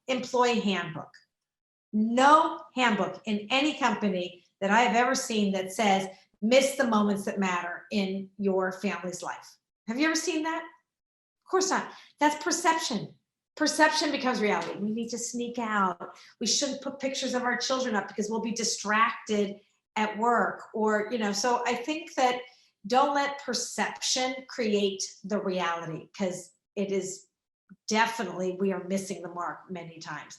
employee handbook. No handbook in any company that I have ever seen that says, miss the moments that matter in your family's life. Have you ever seen that? Of course not. That's perception. Perception becomes reality. We need to sneak out. We shouldn't put pictures of our children up because we'll be distracted at work, or, so I think that don't let perception create the reality, because it is definitely, we are missing the mark many times.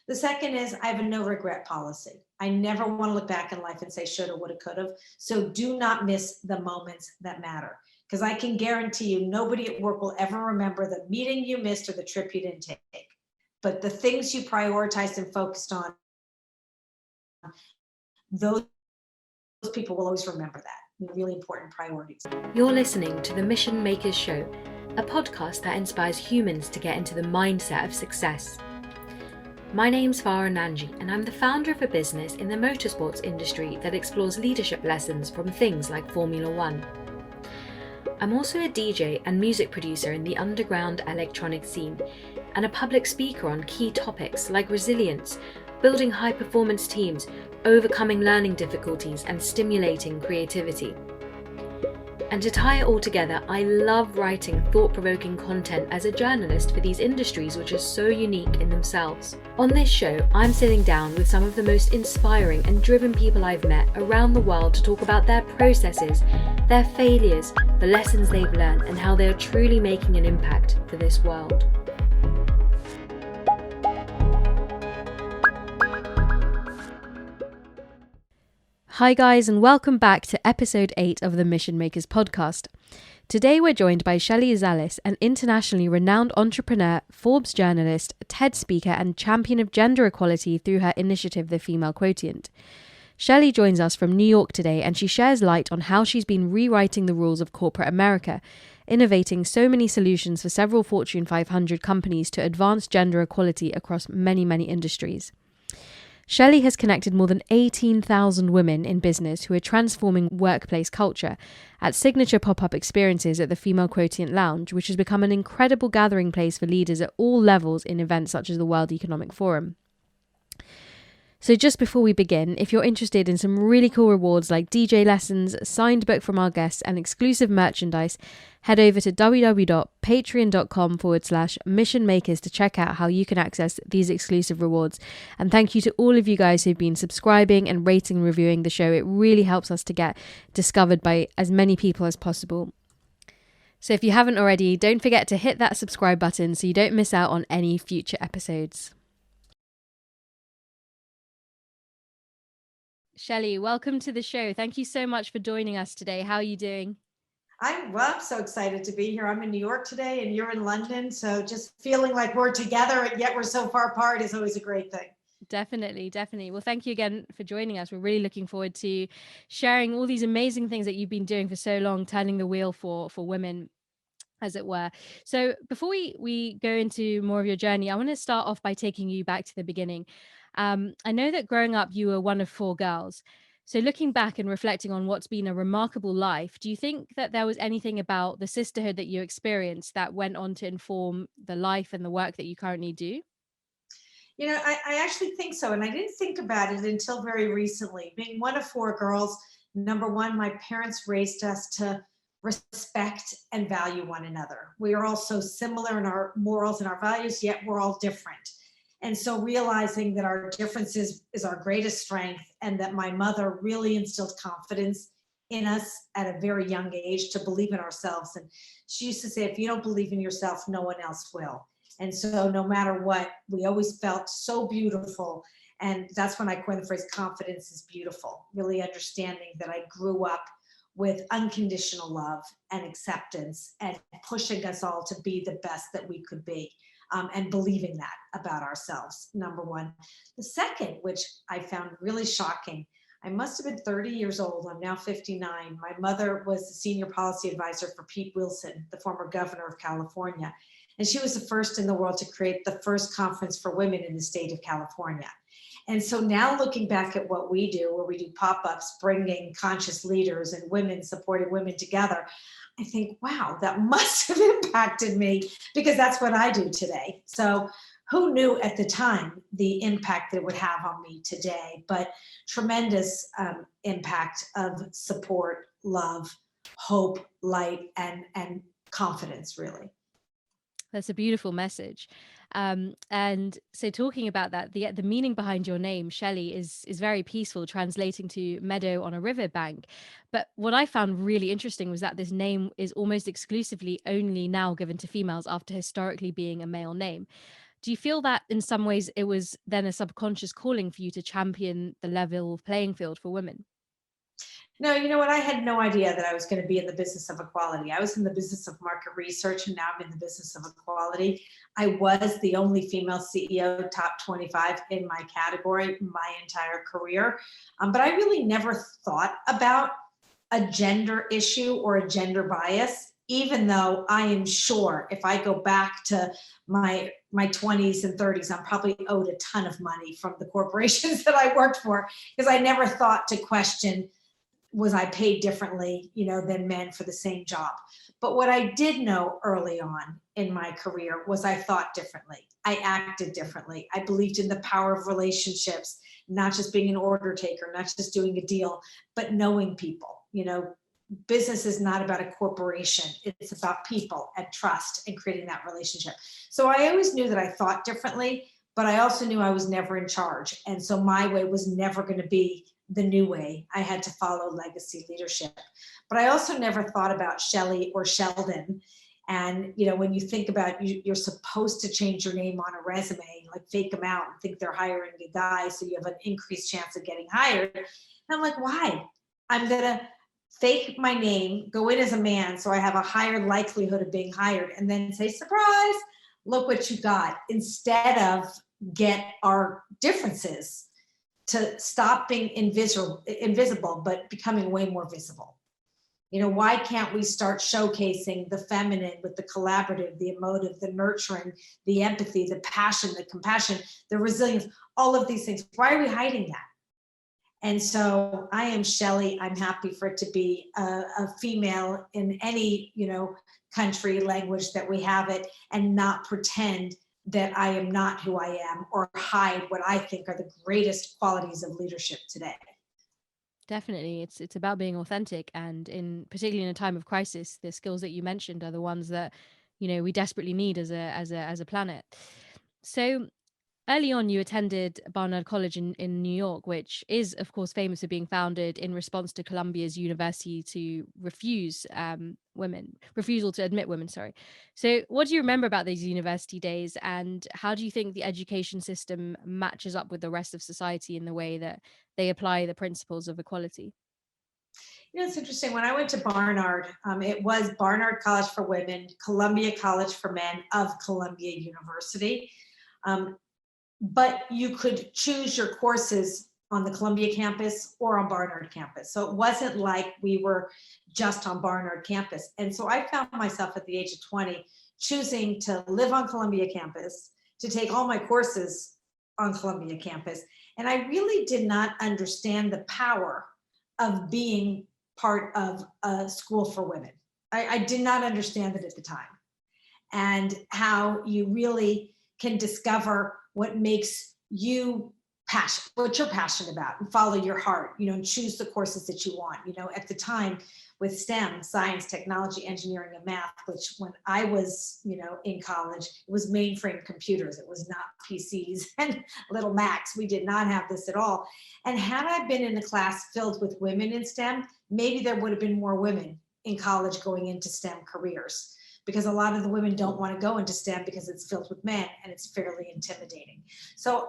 The second is I have a no regret policy. I never want to look back in life and say shoulda, woulda, coulda. So do not miss the moments that matter, because I can guarantee you nobody at work will ever remember the meeting you missed or the trip you didn't take. But the things you prioritized and focused on, those people will always remember that. Really important priorities. You're listening to the Mission Makers Show, a podcast that inspires humans to get into the mindset of success. My name's Farah Nanji, and I'm the founder of a business in the motorsports industry that explores leadership lessons from things like Formula One. I'm also a DJ and music producer in the underground electronic scene, and a public speaker on key topics like resilience, building high-performance teams, overcoming learning difficulties, and stimulating creativity. And to tie it all together, I love writing thought-provoking content as a journalist for these industries which are so unique in themselves. On this show, I'm sitting down with some of the most inspiring and driven people I've met around the world to talk about their processes, their failures, the lessons they've learned, and how they are truly making an impact for this world. Hi guys, and welcome back to episode 8 of the Mission Makers podcast. Today we're joined by Shelley Zalis, an internationally renowned entrepreneur, Forbes journalist, TED speaker, and champion of gender equality through her initiative, The Female Quotient. Shelley joins us from New York today, and she shares light on how she's been rewriting the rules of corporate America, innovating so many solutions for several Fortune 500 companies to advance gender equality across many industries. Shelley has connected more than 18,000 women in business who are transforming workplace culture at signature pop-up experiences at the Female Quotient Lounge, which has become an incredible gathering place for leaders at all levels in events such as the World Economic Forum. So just before we begin, if you're interested in some really cool rewards like DJ lessons, a signed book from our guests, and exclusive merchandise, head over to www.patreon.com/missionmakers to check out how you can access these exclusive rewards. And thank you to all of you guys who've been subscribing and rating and reviewing the show. It really helps us to get discovered by as many people as possible. So if you haven't already, don't forget to hit that subscribe button so you don't miss out on any future episodes. Shelley, welcome to the show. Thank you so much for joining us today. How are you doing? I'm so excited to be here. I'm in New York today and you're in London. So just feeling like we're together and yet we're so far apart is always a great thing. Definitely. Well, thank you again for joining us. We're really looking forward to sharing all these amazing things that you've been doing for so long, turning the wheel for women, as it were. So before we go into more of your journey, I want to start off by taking you back to the beginning. I know that growing up, you were one of 4 girls. So looking back and reflecting on what's been a remarkable life, do you think that there was anything about the sisterhood that you experienced that went on to inform the life and the work that you currently do? I actually think so. And I didn't think about it until very recently. Being one of 4 girls, number one, my parents raised us to respect and value one another. We are all so similar in our morals and our values, yet we're all different. And so realizing that our differences is our greatest strength, and that my mother really instilled confidence in us at a very young age to believe in ourselves. And she used to say, if you don't believe in yourself, no one else will. And so no matter what, we always felt so beautiful. And that's when I coined the phrase, confidence is beautiful, really understanding that I grew up with unconditional love and acceptance and pushing us all to be the best that we could be. And believing that about ourselves, number one. The second, which I found really shocking, I must have been 30 years old. I'm now 59. My mother was the senior policy advisor for Pete Wilson, the former governor of California. And she was the first in the world to create the first conference for women in the state of California. And so now looking back at what we do, where we do pop-ups, bringing conscious leaders and women, supporting women together, I think, wow, that must have impacted me, because that's what I do today. So who knew at the time the impact that it would have on me today? But tremendous impact of support, love, hope, light, and confidence, really. That's a beautiful message. And so talking about that, the meaning behind your name, Shelley, is very peaceful, translating to meadow on a riverbank. But what I found really interesting was that this name is almost exclusively only now given to females after historically being a male name. Do you feel that in some ways it was then a subconscious calling for you to champion the level playing field for women? No, you know what? I had no idea that I was going to be in the business of equality. I was in the business of market research, and now I'm in the business of equality. I was the only female CEO, top 25 in my category, my entire career. But I really never thought about a gender issue or a gender bias, even though I am sure if I go back to my 20s and 30s, I'm probably owed a ton of money from the corporations that I worked for, because I never thought to question, was I paid differently, than men for the same job. But what I did know early on in my career was I thought differently. I acted differently. I believed in the power of relationships, not just being an order taker, not just doing a deal, but knowing people. Business is not about a corporation. It's about people and trust and creating that relationship. So I always knew that I thought differently, but I also knew I was never in charge. And so my way was never going to be the new way. I had to follow legacy leadership. But I also never thought about Shelley or Sheldon. And, when you think about you're supposed to change your name on a resume, like fake them out and think they're hiring a guy so you have an increased chance of getting hired. And I'm like, why? I'm going to fake my name, go in as a man so I have a higher likelihood of being hired, and then say, surprise, look what you got, instead of get our differences to stop being invisible, but becoming way more visible. Why can't we start showcasing the feminine with the collaborative, the emotive, the nurturing, the empathy, the passion, the compassion, the resilience, all of these things? Why are we hiding that? And so I am Shelley. I'm happy for it to be a female in any, country, language that we have it, and not pretend that I am not who I am or hide what I think are the greatest qualities of leadership today. Definitely, it's about being authentic, and particularly in a time of crisis, the skills that you mentioned are the ones that we desperately need as a planet. So early on, you attended Barnard College in New York, which is, of course, famous for being founded in response to Columbia's university to refusal to admit women, sorry. So what do you remember about these university days, and how do you think the education system matches up with the rest of society in the way that they apply the principles of equality? It's interesting. When I went to Barnard, it was Barnard College for Women, Columbia College for Men of Columbia University. But you could choose your courses on the Columbia campus or on Barnard campus. So it wasn't like we were just on Barnard campus. And so I found myself at the age of 20 choosing to live on Columbia campus, to take all my courses on Columbia campus. And I really did not understand the power of being part of a school for women. I did not understand it at the time, and how you really can discover what makes you what you're passionate about, and follow your heart, and choose the courses that you want. At the time with STEM, science, technology, engineering, and math, which when I was, in college, it was mainframe computers. It was not PCs and little Macs. We did not have this at all. And had I been in a class filled with women in STEM, maybe there would have been more women in college going into STEM careers, because a lot of the women don't want to go into STEM because it's filled with men and it's fairly intimidating. So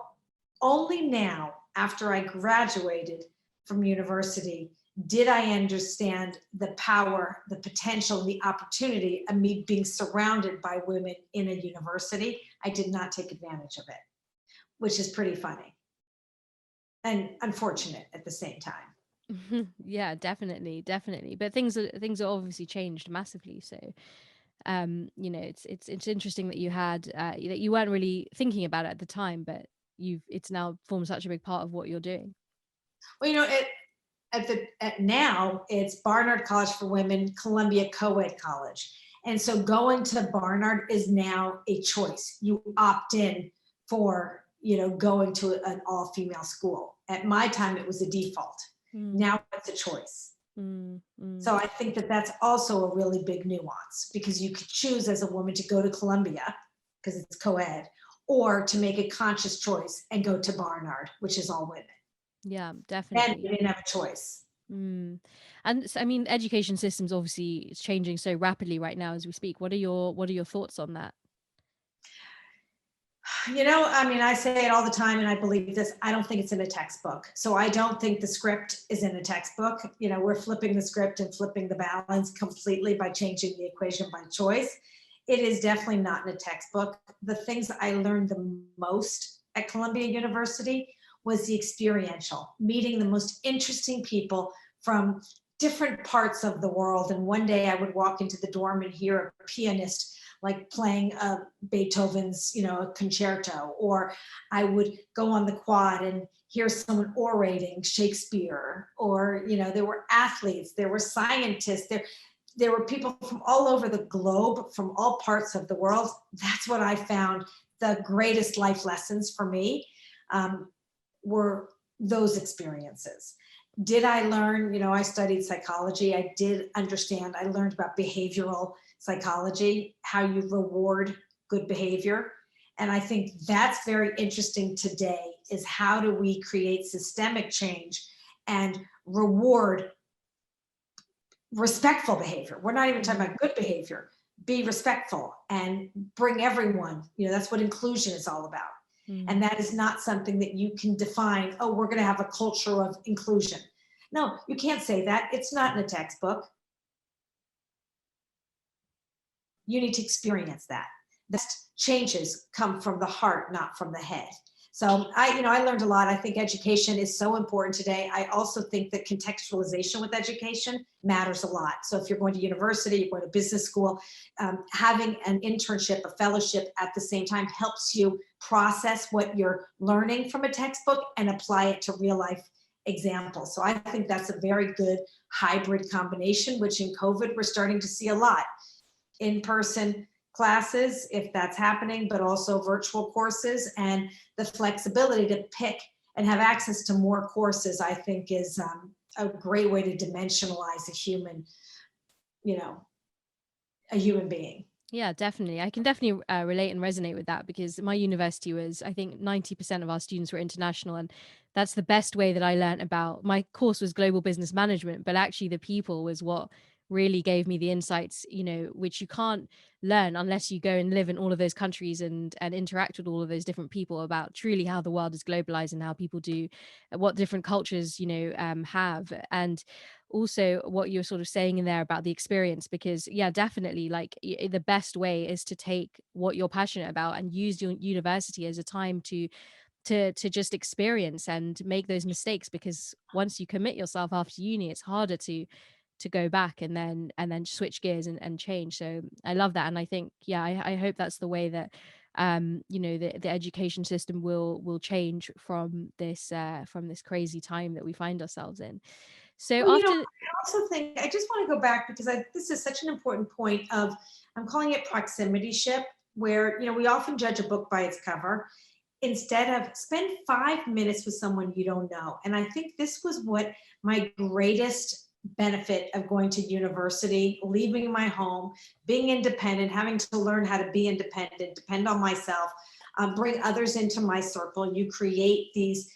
only now, after I graduated from university, did I understand the power, the potential, the opportunity of me being surrounded by women in a university. I did not take advantage of it, which is pretty funny and unfortunate at the same time. Yeah, definitely. But things are obviously changed massively. So it's interesting that that you weren't really thinking about it at the time, but it's now formed such a big part of what you're doing. Well, now it's Barnard College for Women, Columbia Co-ed College. And so going to Barnard is now a choice. You opt in for, going to an all-female school. At my time, it was a default. Now it's a choice. So I think that that's also a really big nuance, because you could choose as a woman to go to Columbia because it's co-ed, or to make a conscious choice and go to Barnard, which is all women. Yeah, Then definitely. you didn't have a choice. And I mean, education systems obviously is changing so rapidly right now as we speak. What are your thoughts on that? I mean, I say it all the time, and I believe this. I don't think it's in a textbook. So I don't think the script is in a textbook. We're flipping the script and flipping the balance completely by changing the equation by choice. It is definitely not in a textbook. The things I learned the most at Columbia University was the experiential, meeting the most interesting people from different parts of the world. And one day I would walk into the dorm and hear a pianist like playing Beethoven's, a concerto, or I would go on the quad and hear someone orating Shakespeare, or, there were athletes, there were scientists, there were people from all over the globe, from all parts of the world. That's what I found the greatest life lessons for me, were those experiences. Did I learn, I studied psychology. I did understand, I learned about behavioral psychology, how you reward good behavior. And I think that's very interesting today, is how do we create systemic change and reward respectful behavior? We're not even talking about good behavior. Be respectful and bring everyone, that's what inclusion is all about. And that is not something that you can define, oh, we're going to have a culture of inclusion. No, you can't say that. It's not in a textbook. You need to experience that. The best changes come from the heart, not from the head. So I learned a lot. I think education is so important today. I also think that contextualization with education matters a lot. So if you're going to university, you're going to business school, having an internship, a fellowship at the same time helps you process what you're learning from a textbook and apply it to real life examples. So I think that's a very good hybrid combination, which in COVID, we're starting to see a lot. In-person classes, if that's happening, but also virtual courses, and the flexibility to pick and have access to more courses, I think is a great way to dimensionalize a human being. Yeah, definitely. I can definitely relate and resonate with that, because my university was, I think 90% of our students were international. And that's the best way that I learned about. My course was global business management, but actually the people was what really gave me the insights, which you can't learn unless you go and live in all of those countries and interact with all of those different people, about truly how the world is globalized and how people do, what different cultures, have. And also what you're sort of saying in there about the experience, because yeah, definitely, like the best way is to take what you're passionate about and use your university as a time to just experience and make those mistakes, because once you commit yourself after uni, it's harder to go back and then switch gears and change. So I love that. And I think, yeah, I hope that's the way that the education system will change from this crazy time that we find ourselves in. So Well, after I also think, I just want to go back, because this is such an important point of, I'm calling it proximity ship, where, we often judge a book by its cover instead of spend 5 minutes with someone you don't know. And I think this was what my greatest benefit of going to university, leaving my home, being independent, having to learn how to be independent, depend on myself, bring others into my circle. You create these,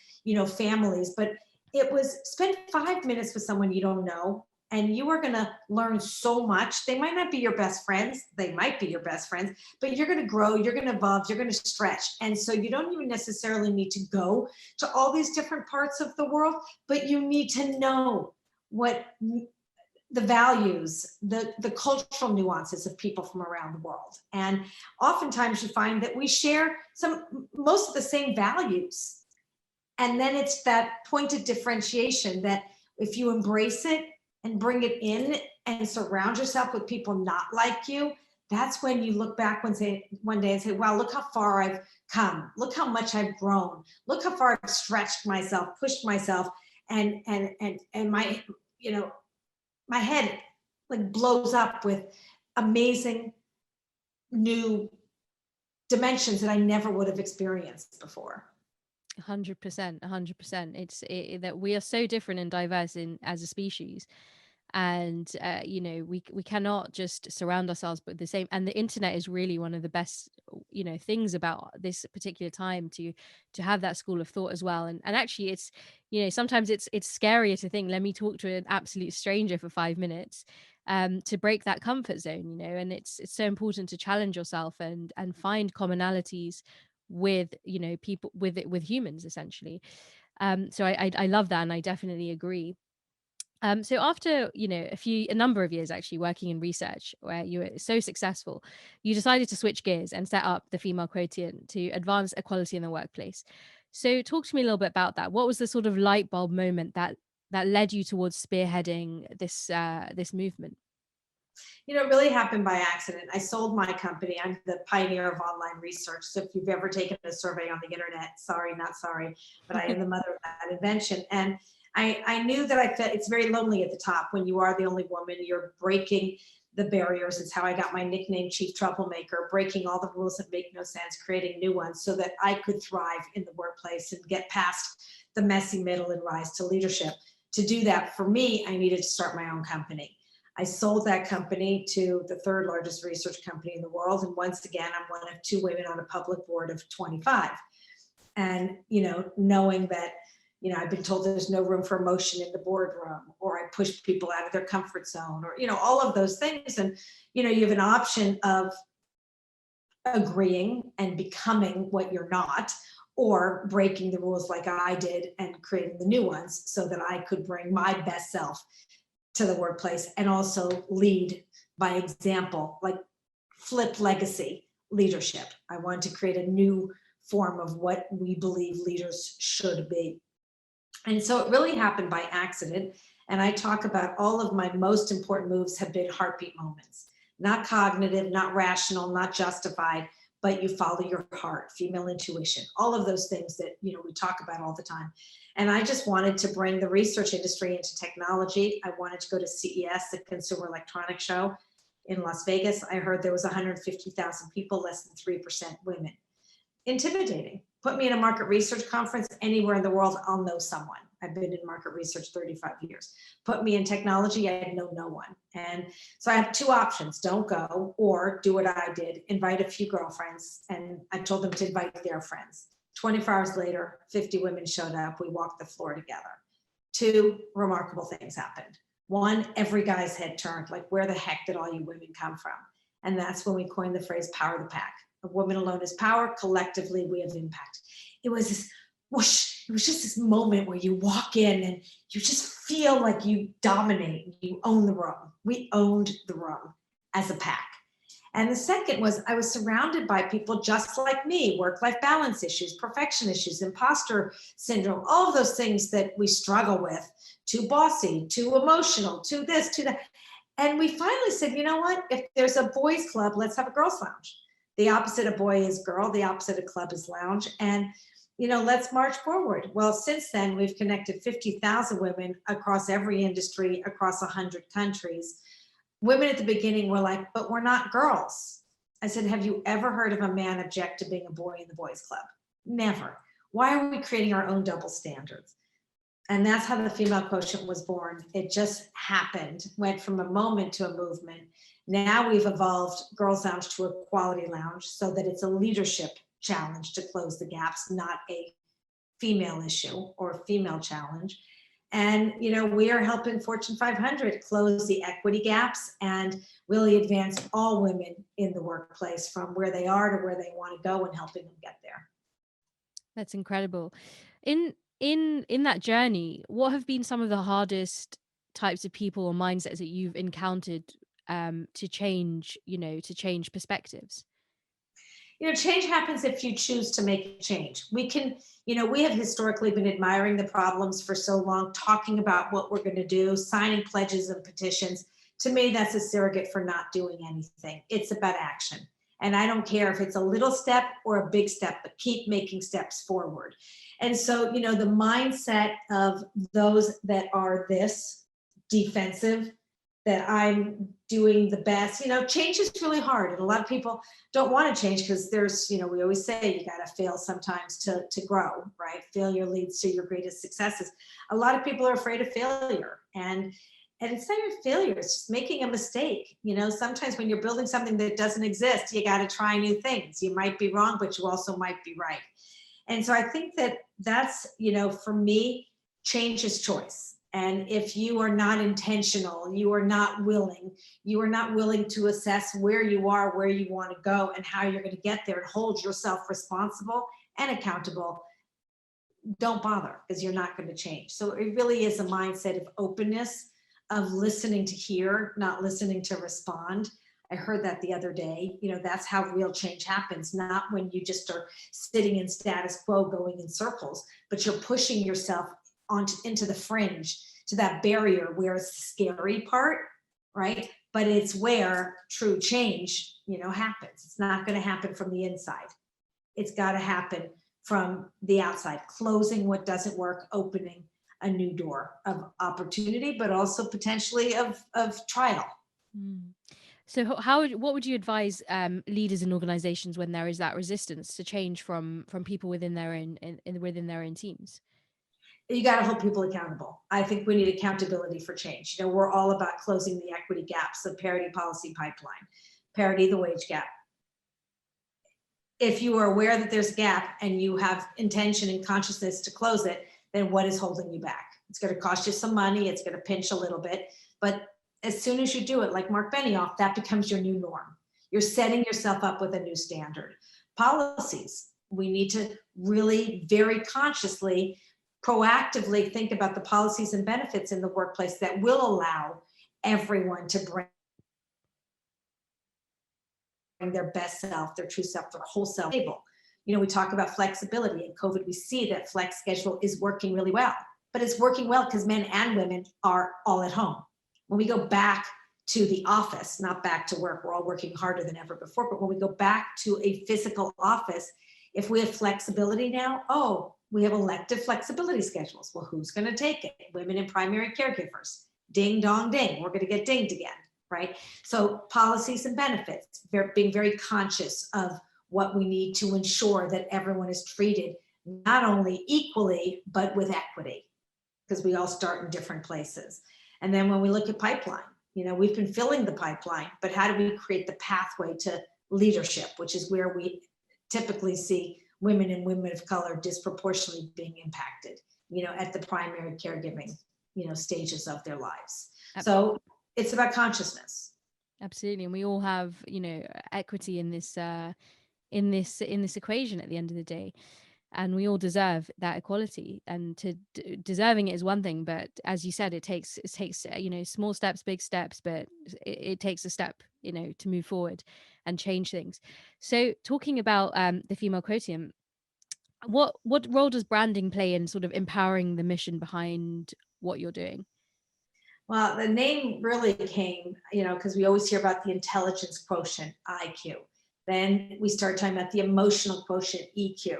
families, but it was spend 5 minutes with someone you don't know, and you are going to learn so much. They might not be your best friends. They might be your best friends, but you're going to grow, you're going to evolve, you're going to stretch. And so you don't even necessarily need to go to all these different parts of the world, but you need to know what the values, the cultural nuances of people from around the world. And oftentimes you find that we share most of the same values. And then it's that point of differentiation that if you embrace it and bring it in and surround yourself with people not like you, that's when you look back one day and say, wow, look how far I've come. Look how much I've grown. Look how far I've stretched myself, pushed myself, and my, my head like blows up with amazing new dimensions that I never would have experienced before. 100%, 100%. That we are so different and diverse as a species, and we cannot just surround ourselves with the same. And the internet is really one of the best things about this particular time, to have that school of thought as well. And actually, it's sometimes it's scarier to think, let me talk to an absolute stranger for 5 minutes, to break that comfort zone. And it's so important to challenge yourself and find commonalities with people, with humans, essentially. So I love that, and I definitely agree. So after a number of years actually working in research, where you were so successful, you decided to switch gears and set up the Female Quotient to advance equality in the workplace. So talk to me a little bit about that. What was the sort of light bulb moment that led you towards spearheading this movement? It really happened by accident. I sold my company. I'm the pioneer of online research. So if you've ever taken a survey on the internet, sorry, not sorry, but I am the mother of that invention. And I knew that I felt it's very lonely at the top when you are the only woman. You're breaking the barriers. It's how I got my nickname, Chief Troublemaker, breaking all the rules that make no sense, creating new ones so that I could thrive in the workplace and get past the messy middle and rise to leadership. To do that, for me, I needed to start my own company. I sold that company to the third largest research company in the world. And once again, I'm one of two women on a public board of 25. And, knowing that, I've been told there's no room for emotion in the boardroom, or I push people out of their comfort zone, or, all of those things. And, you have an option of agreeing and becoming what you're not, or breaking the rules like I did and creating the new ones so that I could bring my best self to the workplace and also lead by example, like flip legacy leadership. I wanted to create a new form of what we believe leaders should be. And so it really happened by accident. And I talk about all of my most important moves have been heartbeat moments, not cognitive, not rational, not justified, but you follow your heart, female intuition, all of those things that, we talk about all the time. And I just wanted to bring the research industry into technology. I wanted to go to CES, the Consumer Electronics Show in Las Vegas. I heard there was 150,000 people, less than 3% women. Intimidating. Put me in a market research conference anywhere in the world, I'll know someone. I've been in market research 35 years. Put me in technology, I'd know no one. And so I have two options: don't go, or do what I did, invite a few girlfriends. And I told them to invite their friends. 24 hours later, 50 women showed up. We walked the floor together. Two remarkable things happened. One, every guy's head turned, like, where the heck did all you women come from? And that's when we coined the phrase power the pack. A woman alone is power. Collectively, we have impact. It was this whoosh. It was just this moment where you walk in and you just feel like you dominate. You own the room. We owned the room as a pack. And the second was I was surrounded by people just like me, work-life balance issues, perfection issues, imposter syndrome, all of those things that we struggle with, too bossy, too emotional, too this, too that. And we finally said, you know what? If there's a boys club, let's have a girls lounge. The opposite of boy is girl. The opposite of club is lounge. And, let's march forward. Well, since then, we've connected 50,000 women across every industry, across 100 countries. Women at the beginning were like, but we're not girls. I said, have you ever heard of a man object to being a boy in the boys club? Never. Why are we creating our own double standards? And that's how the Female Quotient was born. It just happened, went from a moment to a movement. Now we've evolved Girls Lounge to Equality Lounge so that it's a leadership challenge to close the gaps, not a female issue or a female challenge. And, we are helping Fortune 500 close the equity gaps and really advance all women in the workplace from where they are to where they want to go and helping them get there. That's incredible. In that journey, what have been some of the hardest types of people or mindsets that you've encountered, to change perspectives? Change happens if you choose to make change. We can, we have historically been admiring the problems for so long, talking about what we're going to do, signing pledges and petitions. To me, that's a surrogate for not doing anything. It's about action. And I don't care if it's a little step or a big step, but keep making steps forward. And so, the mindset of those that are this defensive, that I'm doing the best. Change is really hard. And a lot of people don't want to change because we always say you got to fail sometimes to grow, right? Failure leads to your greatest successes. A lot of people are afraid of failure. And it's not even failure, it's just making a mistake. Sometimes when you're building something that doesn't exist, you got to try new things. You might be wrong, but you also might be right. And so I think that's, for me, change is choice. And if you are not intentional, you are not willing to assess where you are, where you want to go, and how you're going to get there and hold yourself responsible and accountable, don't bother, because you're not going to change. So it really is a mindset of openness, of listening to hear, not listening to respond. I heard that the other day. That's how real change happens, not when you just are sitting in status quo going in circles, but you're pushing yourself into the fringe, to that barrier where it's the scary part, right? But it's where true change, happens. It's not going to happen from the inside. It's got to happen from the outside, closing what doesn't work, opening a new door of opportunity, but also potentially of trial. So what would you advise leaders in organizations when there is that resistance to change from people within their own teams? You got to hold people accountable. I think we need accountability for change. We're all about closing the equity gaps, the parity policy pipeline, parity, the wage gap. If you are aware that there's a gap and you have intention and consciousness to close it, then what is holding you back? It's going to cost you some money. It's going to pinch a little bit. But as soon as you do it, like Mark Benioff, that becomes your new norm. You're setting yourself up with a new standard. Policies, we need to really very consciously, proactively think about the policies and benefits in the workplace that will allow everyone to bring their best self, their true self, their whole self to the table. We talk about flexibility. In COVID, we see that flex schedule is working really well, but it's working well because men and women are all at home. When we go back to the office, not back to work, we're all working harder than ever before, but when we go back to a physical office, if we have flexibility now, we have elective flexibility schedules. Well, who's going to take it? Women and primary caregivers. Ding, dong, ding. We're going to get dinged again, right? So policies and benefits, being very conscious of what we need to ensure that everyone is treated not only equally, but with equity, because we all start in different places. And then when we look at pipeline, we've been filling the pipeline, but how do we create the pathway to leadership, which is where we typically see women and women of color disproportionately being impacted, at the primary caregiving, stages of their lives. So it's about consciousness. Absolutely. And we all have, equity in this equation at the end of the day. And we all deserve that equality, and deserving it is one thing, but as you said, it takes small steps, big steps, but it takes a step to move forward and change things. So talking about the female quotient, what role does branding play in sort of empowering the mission behind what you're doing? Well, the name really came, because we always hear about the intelligence quotient, IQ. Then we start talking about the emotional quotient, EQ.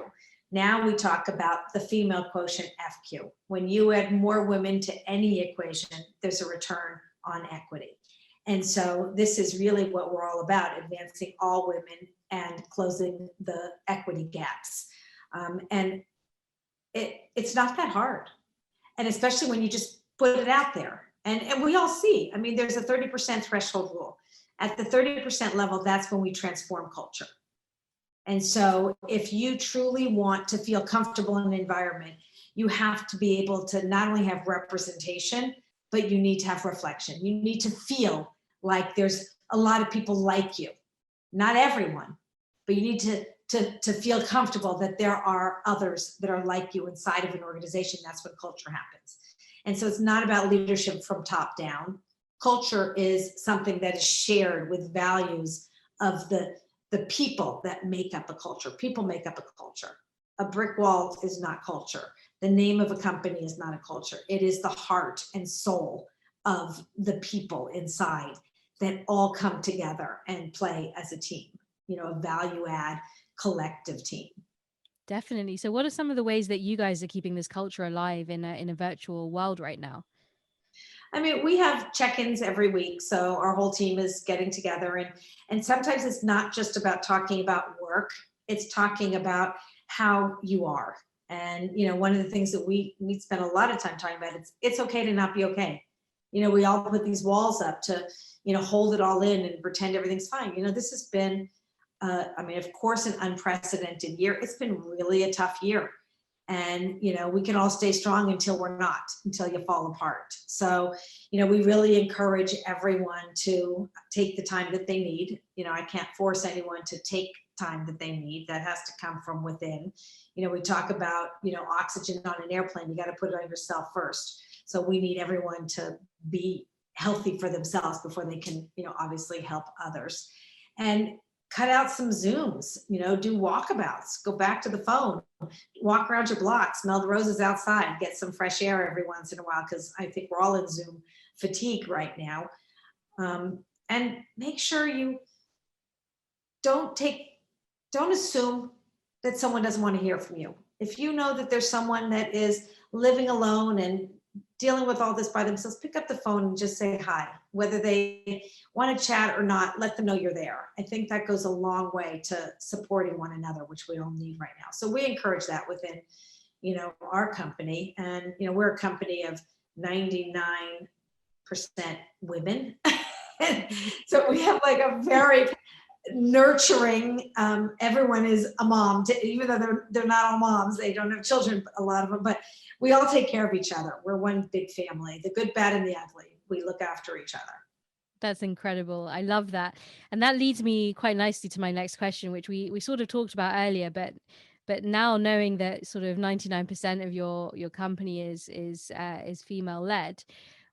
Now we talk about the female quotient, FQ. When you add more women to any equation, there's a return on equity. And so this is really what we're all about, advancing all women and closing the equity gaps. And it's not that hard. And especially when you just put it out there. And we all see, there's a 30% threshold rule. At the 30% level, that's when we transform culture. And so if you truly want to feel comfortable in an environment, you have to be able to not only have representation, but you need to have reflection. You need to feel like there's a lot of people like you. Not everyone, but you need to feel comfortable that there are others that are like you inside of an organization. That's when culture happens. And so it's not about leadership from top down. Culture is something that is shared with values of the people that make up a culture. People make up a culture. A brick wall is not culture. The name of a company is not a culture. It is the heart and soul of the people inside that all come together and play as a team, a value add collective team. Definitely. So what are some of the ways that you guys are keeping this culture alive in a virtual world right now? I mean, we have check-ins every week, so our whole team is getting together, and sometimes it's not just about talking about work, it's talking about how you are. And one of the things that we spend a lot of time talking about, it's okay to not be okay. We all put these walls up to hold it all in and pretend everything's fine. This has been I mean, of course, an unprecedented year. It's been really a tough year. And, we can all stay strong until we're not, until you fall apart. So, we really encourage everyone to take the time that they need. I can't force anyone to take time that they need. That has to come from within. We talk about, oxygen on an airplane. You got to put it on yourself first. So we need everyone to be healthy for themselves before they can, obviously help others. And cut out some Zooms, do walkabouts, go back to the phone, walk around your block, smell the roses outside, get some fresh air every once in a while, because I think we're all in Zoom fatigue right now. And make sure you don't assume that someone doesn't want to hear from you. If you know that there's someone that is living alone and dealing with all this by themselves, pick up the phone and just say hi. Whether they want to chat or not, let them know you're there. I think that goes a long way to supporting one another, which we all need right now. So we encourage that within, our company. And, we're a company of 99% women. So we have like a very nurturing, everyone is a mom, even though they're not all moms, they don't have children, a lot of them, but we all take care of each other. We're one big family, the good, bad, and the ugly. We look after each other. That's incredible. I love that. And that leads me quite nicely to my next question, which we sort of talked about earlier, but now knowing that sort of 99% of your company is female led,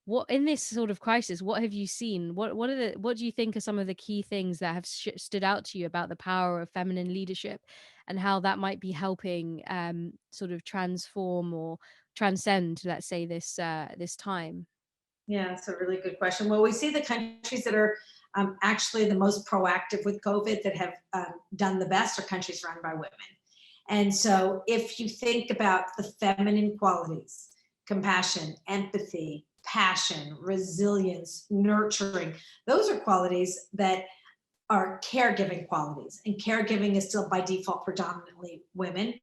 what in this sort of crisis, what have you seen? What do you think are some of the key things that have stood out to you about the power of feminine leadership and how that might be helping sort of transform or transcend, let's say, this time? Yeah, it's a really good question. Well, we see the countries that are actually the most proactive with COVID, that have done the best, are countries run by women. And so if you think about the feminine qualities, compassion, empathy, passion, resilience, nurturing, those are qualities that are caregiving qualities. And caregiving is still by default predominantly women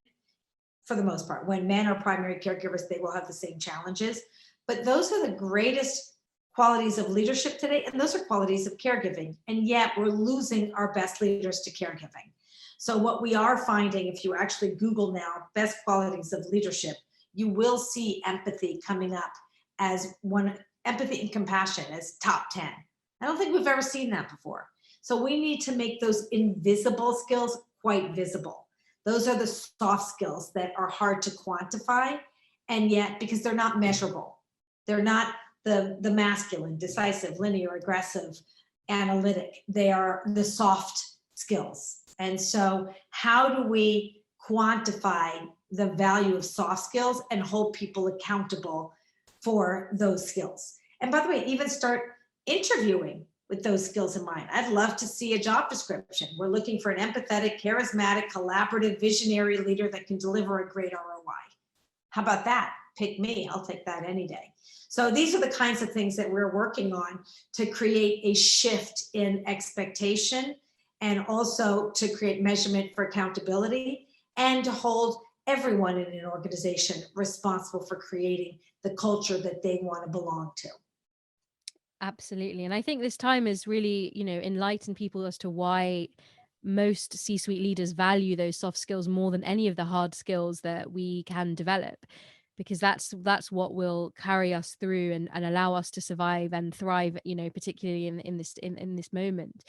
for the most part. When men are primary caregivers, they will have the same challenges. But those are the greatest qualities of leadership today, and those are qualities of caregiving. And yet we're losing our best leaders to caregiving. So what we are finding, if you actually Google now best qualities of leadership, you will see empathy coming up as one, empathy and compassion as top 10. I don't think we've ever seen that before. So we need to make those invisible skills quite visible. Those are the soft skills that are hard to quantify, and yet, because they're not measurable, they're not the masculine, decisive, linear, aggressive, analytic. They are the soft skills. And so how do we quantify the value of soft skills and hold people accountable for those skills? And by the way, even start interviewing with those skills in mind. I'd love to see a job description. We're looking for an empathetic, charismatic, collaborative, visionary leader that can deliver a great ROI. How about that? Pick me, I'll take that any day. So these are the kinds of things that we're working on to create a shift in expectation, and also to create measurement for accountability, and to hold everyone in an organization responsible for creating the culture that they want to belong to. Absolutely. And I think this time has really, enlightened people as to why most C-suite leaders value those soft skills more than any of the hard skills that we can develop, because that's what will carry us through and allow us to survive and thrive, particularly in this moment.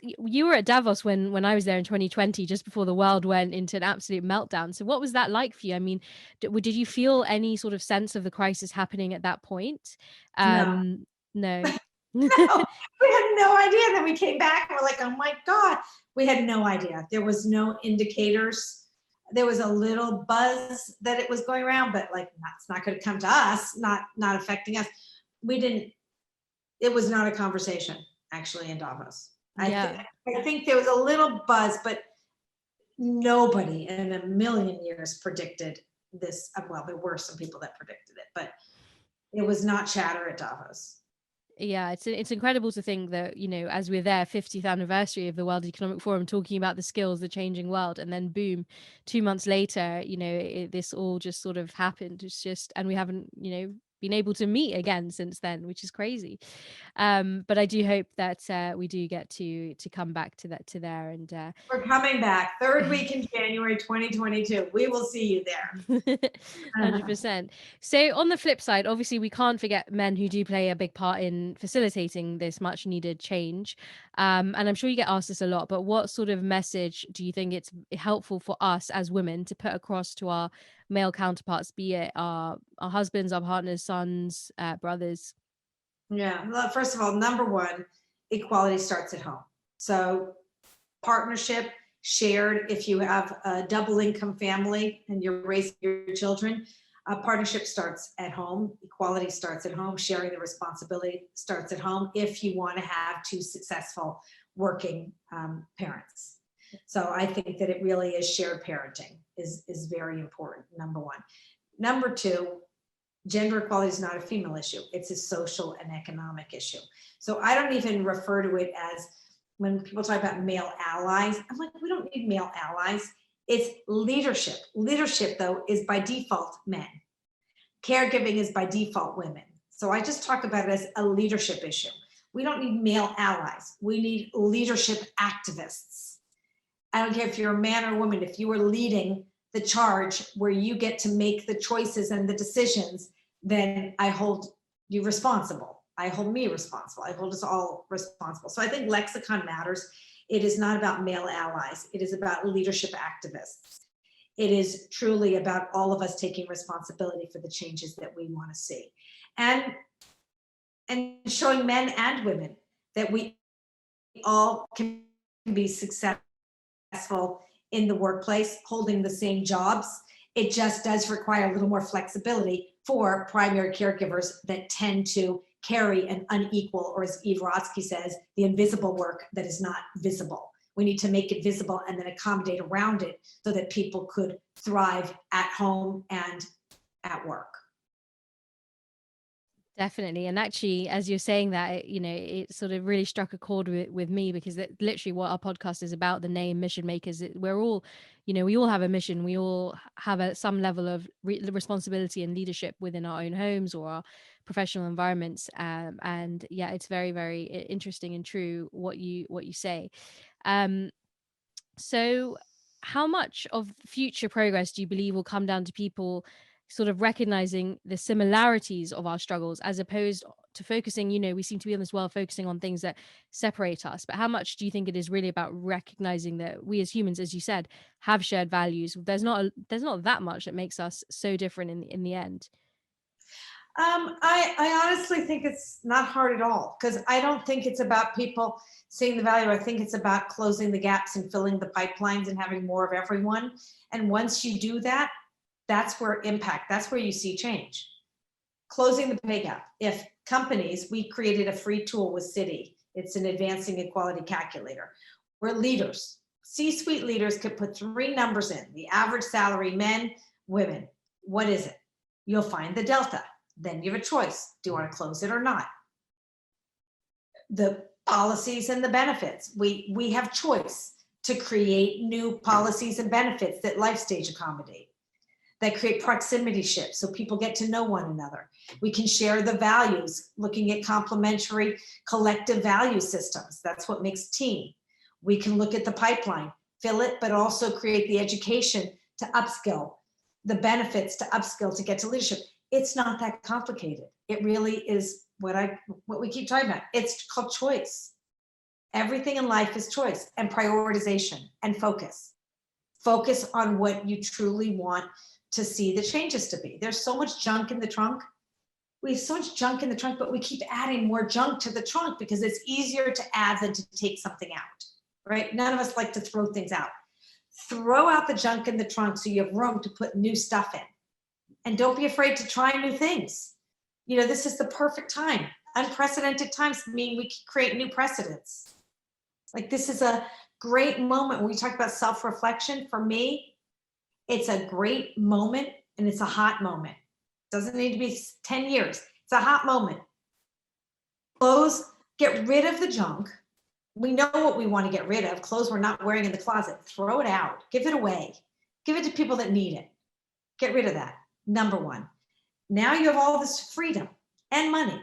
You were at Davos when I was there in 2020, just before the world went into an absolute meltdown. So what was that like for you? I mean, did you feel any sort of sense of the crisis happening at that point? No. No. No, we had no idea. Then we came back and we're like, oh my God, we had no idea. There was no indicators. There was a little buzz that it was going around, but like, it's not going to come to us, not affecting us. It was not a conversation actually in Davos. Yeah. I think there was a little buzz, but nobody in a million years predicted this. Well, there were some people that predicted it, but It was not chatter at Davos. Yeah, it's incredible to think that, as we're there, 50th anniversary of the World Economic Forum, talking about the skills, the changing world, and then boom, 2 months later, this all just sort of happened. It's just, and we haven't, been able to meet again since then, which is crazy. But I do hope that we do get to come back to there, and We're coming back third week in January 2022. We will see you there. 100%. So on the flip side, obviously we can't forget men who do play a big part in facilitating this much needed change. And I'm sure you get asked this a lot, but what sort of message do you think it's helpful for us as women to put across to our male counterparts, be it our husbands, our partners, sons, brothers? Yeah. Well, first of all, number one, equality starts at home. So partnership, shared, if you have a double income family and you're raising your children, partnership starts at home. Equality starts at home. Sharing the responsibility starts at home if you want to have two successful working parents. So I think that it really is shared parenting is very important, number one. Number two, gender equality is not a female issue. It's a social and economic issue. So I don't even refer to it as, when people talk about male allies, I'm like, we don't need male allies. It's leadership. Leadership, though, is by default men. Caregiving is by default women. So I just talk about it as a leadership issue. We don't need male allies. We need leadership activists. I don't care if you're a man or a woman, if you are leading the charge where you get to make the choices and the decisions, then I hold you responsible. I hold me responsible. I hold us all responsible. So I think lexicon matters. It is not about male allies. It is about leadership activists. It is truly about all of us taking responsibility for the changes that we want to see. And showing men and women that we all can be successful in the workplace, holding the same jobs. It just does require a little more flexibility for primary caregivers that tend to carry an unequal, or as Eve Rodsky says, the invisible work that is not visible. We need to make it visible and then accommodate around it so that people could thrive at home and at work. Definitely. And actually, as you're saying that, it sort of really struck a chord with me, because literally what our podcast is about, the name Mission Makers, we're all, we all have a mission. We all have some level of responsibility and leadership within our own homes or our professional environments. And yeah, it's very, very interesting and true what you say. So how much of future progress do you believe will come down to people sort of recognizing the similarities of our struggles, as opposed to focusing, we seem to be in this world focusing on things that separate us, but how much do you think it is really about recognizing that we as humans, as you said, have shared values? There's not that much that makes us so different in the end. I honestly think it's not hard at all, because I don't think it's about people seeing the value. I think it's about closing the gaps and filling the pipelines and having more of everyone. And once you do that, that's where that's where you see change. Closing the pay gap. If companies, we created a free tool with Citi. It's an advancing equality calculator, where leaders, C-suite leaders, could put 3 numbers in: the average salary, men, women. What is it? You'll find the delta. Then you have a choice. Do you want to close it or not? The policies and the benefits. We have choice to create new policies and benefits that life stage accommodate, that create proximity shifts so people get to know one another. We can share the values, looking at complementary collective value systems. That's what makes team. We can look at the pipeline, fill it, but also create the education to upskill, the benefits to upskill to get to leadership. It's not that complicated. It really is what we keep talking about. It's called choice. Everything in life is choice and prioritization and focus. Focus on what you truly want to see the changes to be. There's so much junk in the trunk. We have so much junk in the trunk, but we keep adding more junk to the trunk because it's easier to add than to take something out, right? None of us like to throw things out. Throw out the junk in the trunk so you have room to put new stuff in. And don't be afraid to try new things. This is the perfect time. Unprecedented times mean we can create new precedents. Like, this is a great moment. When we talk about self-reflection, for me, it's a great moment and it's a hot moment. Doesn't need to be 10 years. It's a hot moment. Clothes, get rid of the junk. We know what we want to get rid of. Clothes we're not wearing in the closet. Throw it out. Give it away. Give it to people that need it. Get rid of that. Number one. Now you have all this freedom and money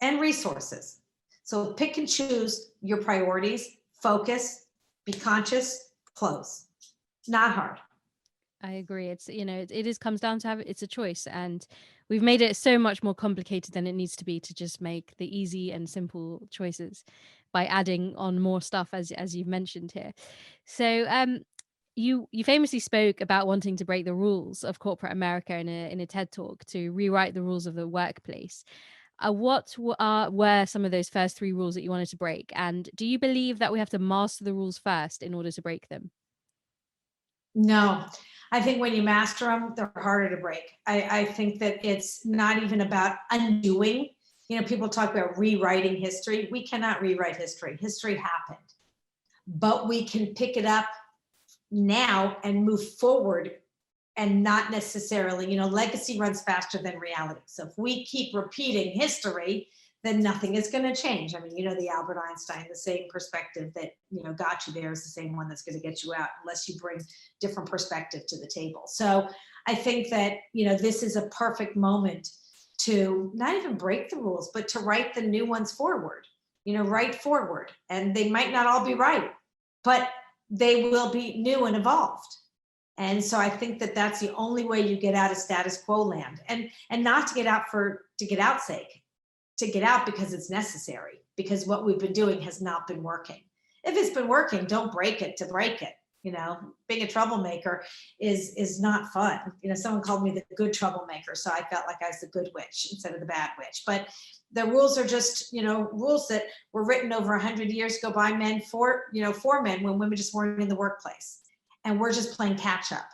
and resources. So pick and choose your priorities, focus, be conscious, close. Not hard. I agree. It's, it is comes down to it's a choice, and we've made it so much more complicated than it needs to be to just make the easy and simple choices by adding on more stuff, as you've mentioned here. So you famously spoke about wanting to break the rules of corporate America in a TED talk to rewrite the rules of the workplace. Were some of those first three rules that you wanted to break? And do you believe that we have to master the rules first in order to break them? No, I think when you master them, they're harder to break. I think that it's not even about undoing. People talk about rewriting history. We cannot rewrite history. History happened, but we can pick it up now and move forward, and not necessarily, legacy runs faster than reality. So if we keep repeating history, then nothing is going to change. I mean, the Albert Einstein, the same perspective that, got you there is the same one that's going to get you out, unless you bring different perspective to the table. So I think that, this is a perfect moment to not even break the rules, but to write the new ones forward, write forward. And they might not all be right, but they will be new and evolved. And so I think that that's the only way you get out of status quo land, and not to get out to get out's sake, to get out because it's necessary, because what we've been doing has not been working. If it's been working, don't break it to break it. Being a troublemaker is not fun. Someone called me the good troublemaker, so I felt like I was the good witch instead of the bad witch. But the rules are just, rules that were written over 100 years ago by men for men, when women just weren't in the workplace. And we're just playing catch up,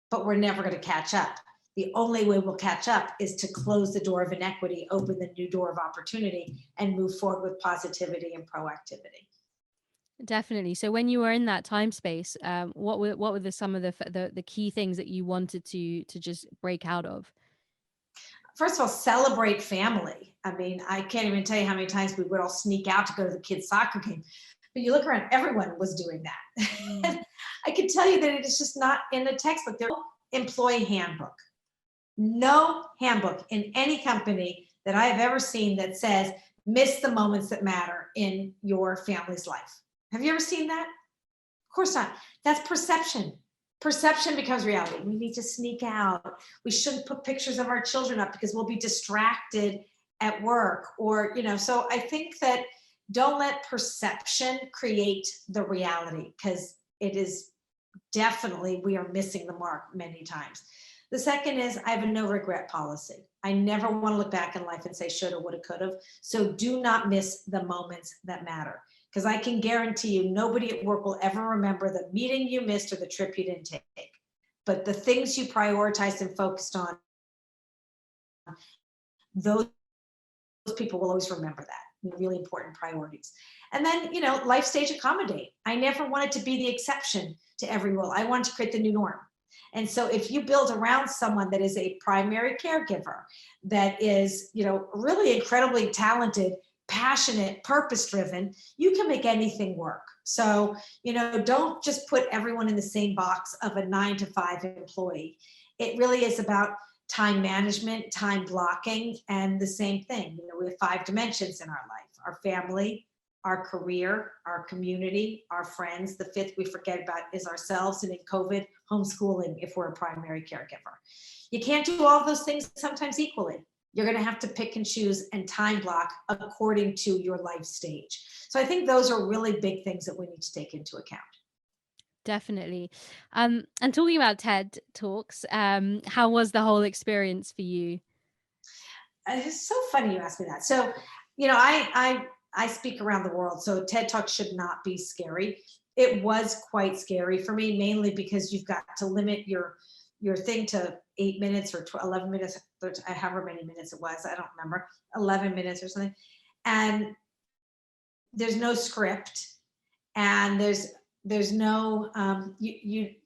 but we're never going to catch up. The only way we'll catch up is to close the door of inequity, open the new door of opportunity, and move forward with positivity and proactivity. Definitely. So when you were in that time space, what were some of the key things that you wanted to just break out of? First of all, celebrate family. I mean, I can't even tell you how many times we would all sneak out to go to the kids' soccer game. But you look around, everyone was doing that. I can tell you that it is just not in the textbook. There's no employee handbook. No handbook in any company that I have ever seen that says, miss the moments that matter in your family's life. Have you ever seen that? Of course not. That's perception. Perception becomes reality. We need to sneak out. We shouldn't put pictures of our children up because we'll be distracted at work, or, so I think that don't let perception create the reality, because it is definitely, we are missing the mark many times. The second is, I have a no regret policy. I never want to look back in life and say shoulda, woulda, coulda. So do not miss the moments that matter, because I can guarantee you nobody at work will ever remember the meeting you missed or the trip you didn't take. But the things you prioritized and focused on, those people will always remember that. Really important priorities. And then, life stage accommodate. I never wanted to be the exception to every rule. I wanted to create the new norm. And so if you build around someone that is a primary caregiver, that is, really incredibly talented, passionate, purpose-driven, you can make anything work. So, don't just put everyone in the same box of a 9-to-5 employee. It really is about time management, time blocking, and the same thing. We have 5 dimensions in our life: our family, our career, our community, our friends. The 5th we forget about is ourselves, and in COVID, homeschooling if we're a primary caregiver. You can't do all of those things sometimes equally. You're going to have to pick and choose and time block according to your life stage. So I think those are really big things that we need to take into account. Definitely. And talking about TED Talks, how was the whole experience for you? It's so funny you asked me that. So, I speak around the world, so TED Talk should not be scary. It was quite scary for me, mainly because you've got to limit your thing to 8 minutes or 11 minutes, however many minutes it was. I don't remember, 11 minutes or something. And there's no script, and there's no,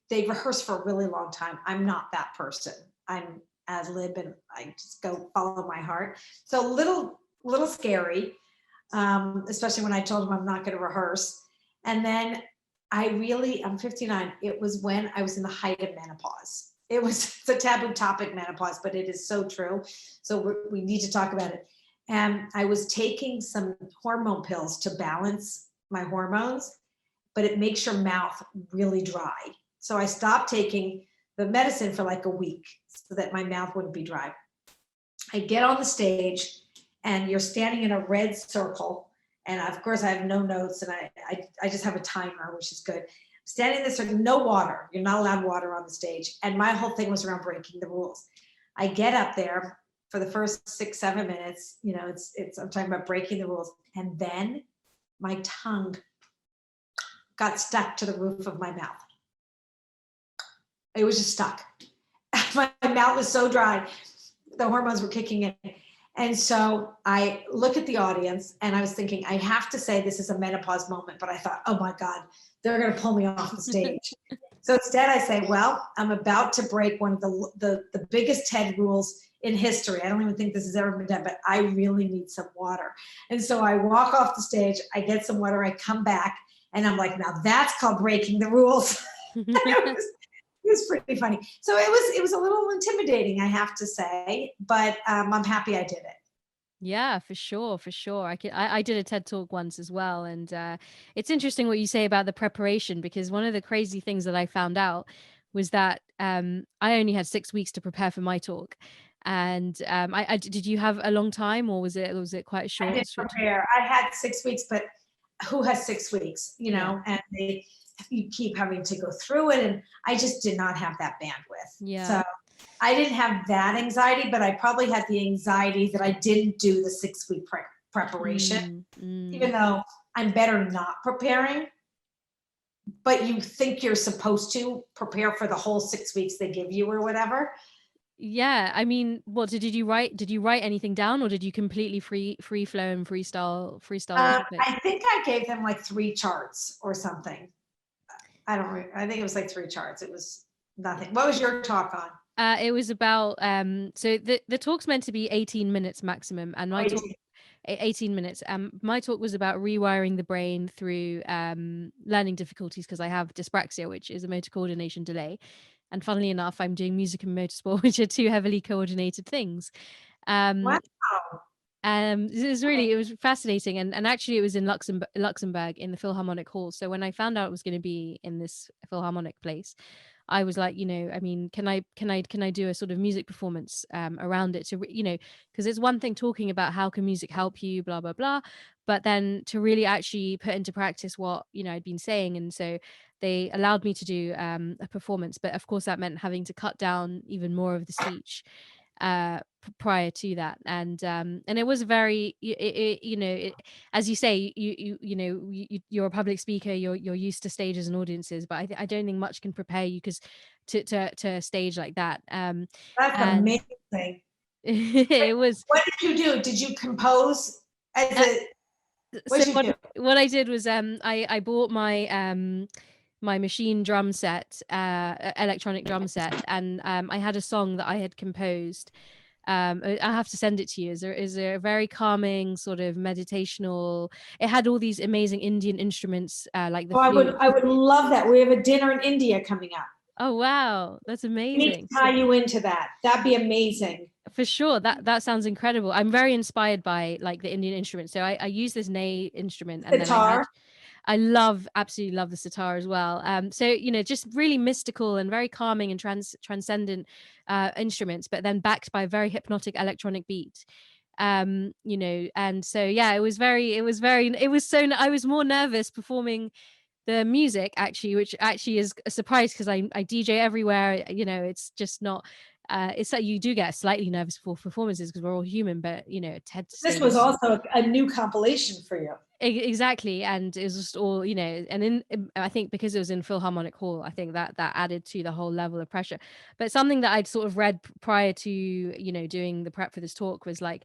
they rehearse for a really long time. I'm not that person. I'm ad lib and I just go follow my heart. So little scary, especially when I told him I'm not going to rehearse. And then I'm 59. It was when I was in the height of menopause. It was it's a taboo topic, menopause, but it is so true. So we need to talk about it. And I was taking some hormone pills to balance my hormones, but it makes your mouth really dry. So I stopped taking the medicine for like a week so that my mouth wouldn't be dry. I get on the stage and you're standing in a red circle. And of course I have no notes and I just have a timer, which is good. Standing in this circle, no water. You're not allowed water on the stage. And my whole thing was around breaking the rules. I get up there for the first 6-7 minutes, I'm talking about breaking the rules. And then my tongue got stuck to the roof of my mouth. It was just stuck. My mouth was so dry. The hormones were kicking in. And so I look at the audience and I was thinking, I have to say this is a menopause moment, but I thought, oh my God, they're going to pull me off the stage. So instead I say, well, I'm about to break one of the biggest TED rules in history. I don't even think this has ever been done, but I really need some water. And so I walk off the stage, I get some water, I come back, and I'm like, now that's called breaking the rules. It was pretty funny. So it was a little intimidating, I have to say, but I'm happy I did it. Yeah, for sure, for sure. I did a TED talk once as well, and it's interesting what you say about the preparation, because one of the crazy things that I found out was that I only had 6 weeks to prepare for my talk, and I did you have a long time, or was it quite a I short didn't short time? prepare. I had 6 weeks, but who has 6 weeks, Yeah, and you keep having to go through it. And I just did not have that bandwidth. yeah. So I didn't have that anxiety, but I probably had the anxiety that I didn't do the 6 week preparation, Mm, mm. even though I'm better not preparing, but you think you're supposed to prepare for the whole 6 weeks they give you or whatever. Yeah, I mean, what did you write anything down, or did you completely free flow and freestyle the topic? I think I gave them like 3 charts or something. I think it was like 3 charts. It was nothing. What was your talk on? It was about so the talk's meant to be 18 minutes maximum, and my talk 18. 18 minutes. My talk was about rewiring the brain through learning difficulties, because I have dyspraxia, which is a motor coordination delay. And funnily enough, I'm doing music and motorsport, which are two heavily coordinated things. Wow. Um, it was fascinating, and actually it was in Luxembourg in the Philharmonic Hall. So when I found out it was going to be in this Philharmonic place, I was like, I mean, can I do a sort of music performance around it, to because it's one thing talking about how can music help you, blah blah blah, but then to really actually put into practice what I'd been saying. And so they allowed me to do a performance, but of course that meant having to cut down even more of the speech prior to that. And it was very as you say, you're a public speaker, you're used to stages and audiences, but I don't think much can prepare you, because to a stage like that. That's And amazing. it was What did you do? Did you compose as uh, a, what so did you do? what I did was I bought my machine drum set, electronic drum set, and I had a song that I had composed. I have to send it to you. Is a very calming sort of meditational. It had all these amazing Indian instruments, like the Oh, flute. I would love that. We have a dinner in India coming up. Oh wow, that's We need amazing. to tie you into that. That'd be amazing. For sure, that sounds incredible. I'm very inspired by like the Indian instruments. So I use this ney instrument, and then Guitar. absolutely love the sitar as well. So just really mystical and very calming and transcendent instruments, but then backed by a very hypnotic electronic beat. And so yeah, it was so I was more nervous performing the music, actually, which actually is a surprise, because I DJ everywhere. It's just not. It's that you do get slightly nervous for performances, because we're all human, but TED This stage was is also a new compilation for you. exactly, and it was just all and I think because it was in Philharmonic Hall, I think that added to the whole level of pressure. But something that I'd sort of read prior to doing the prep for this talk was like,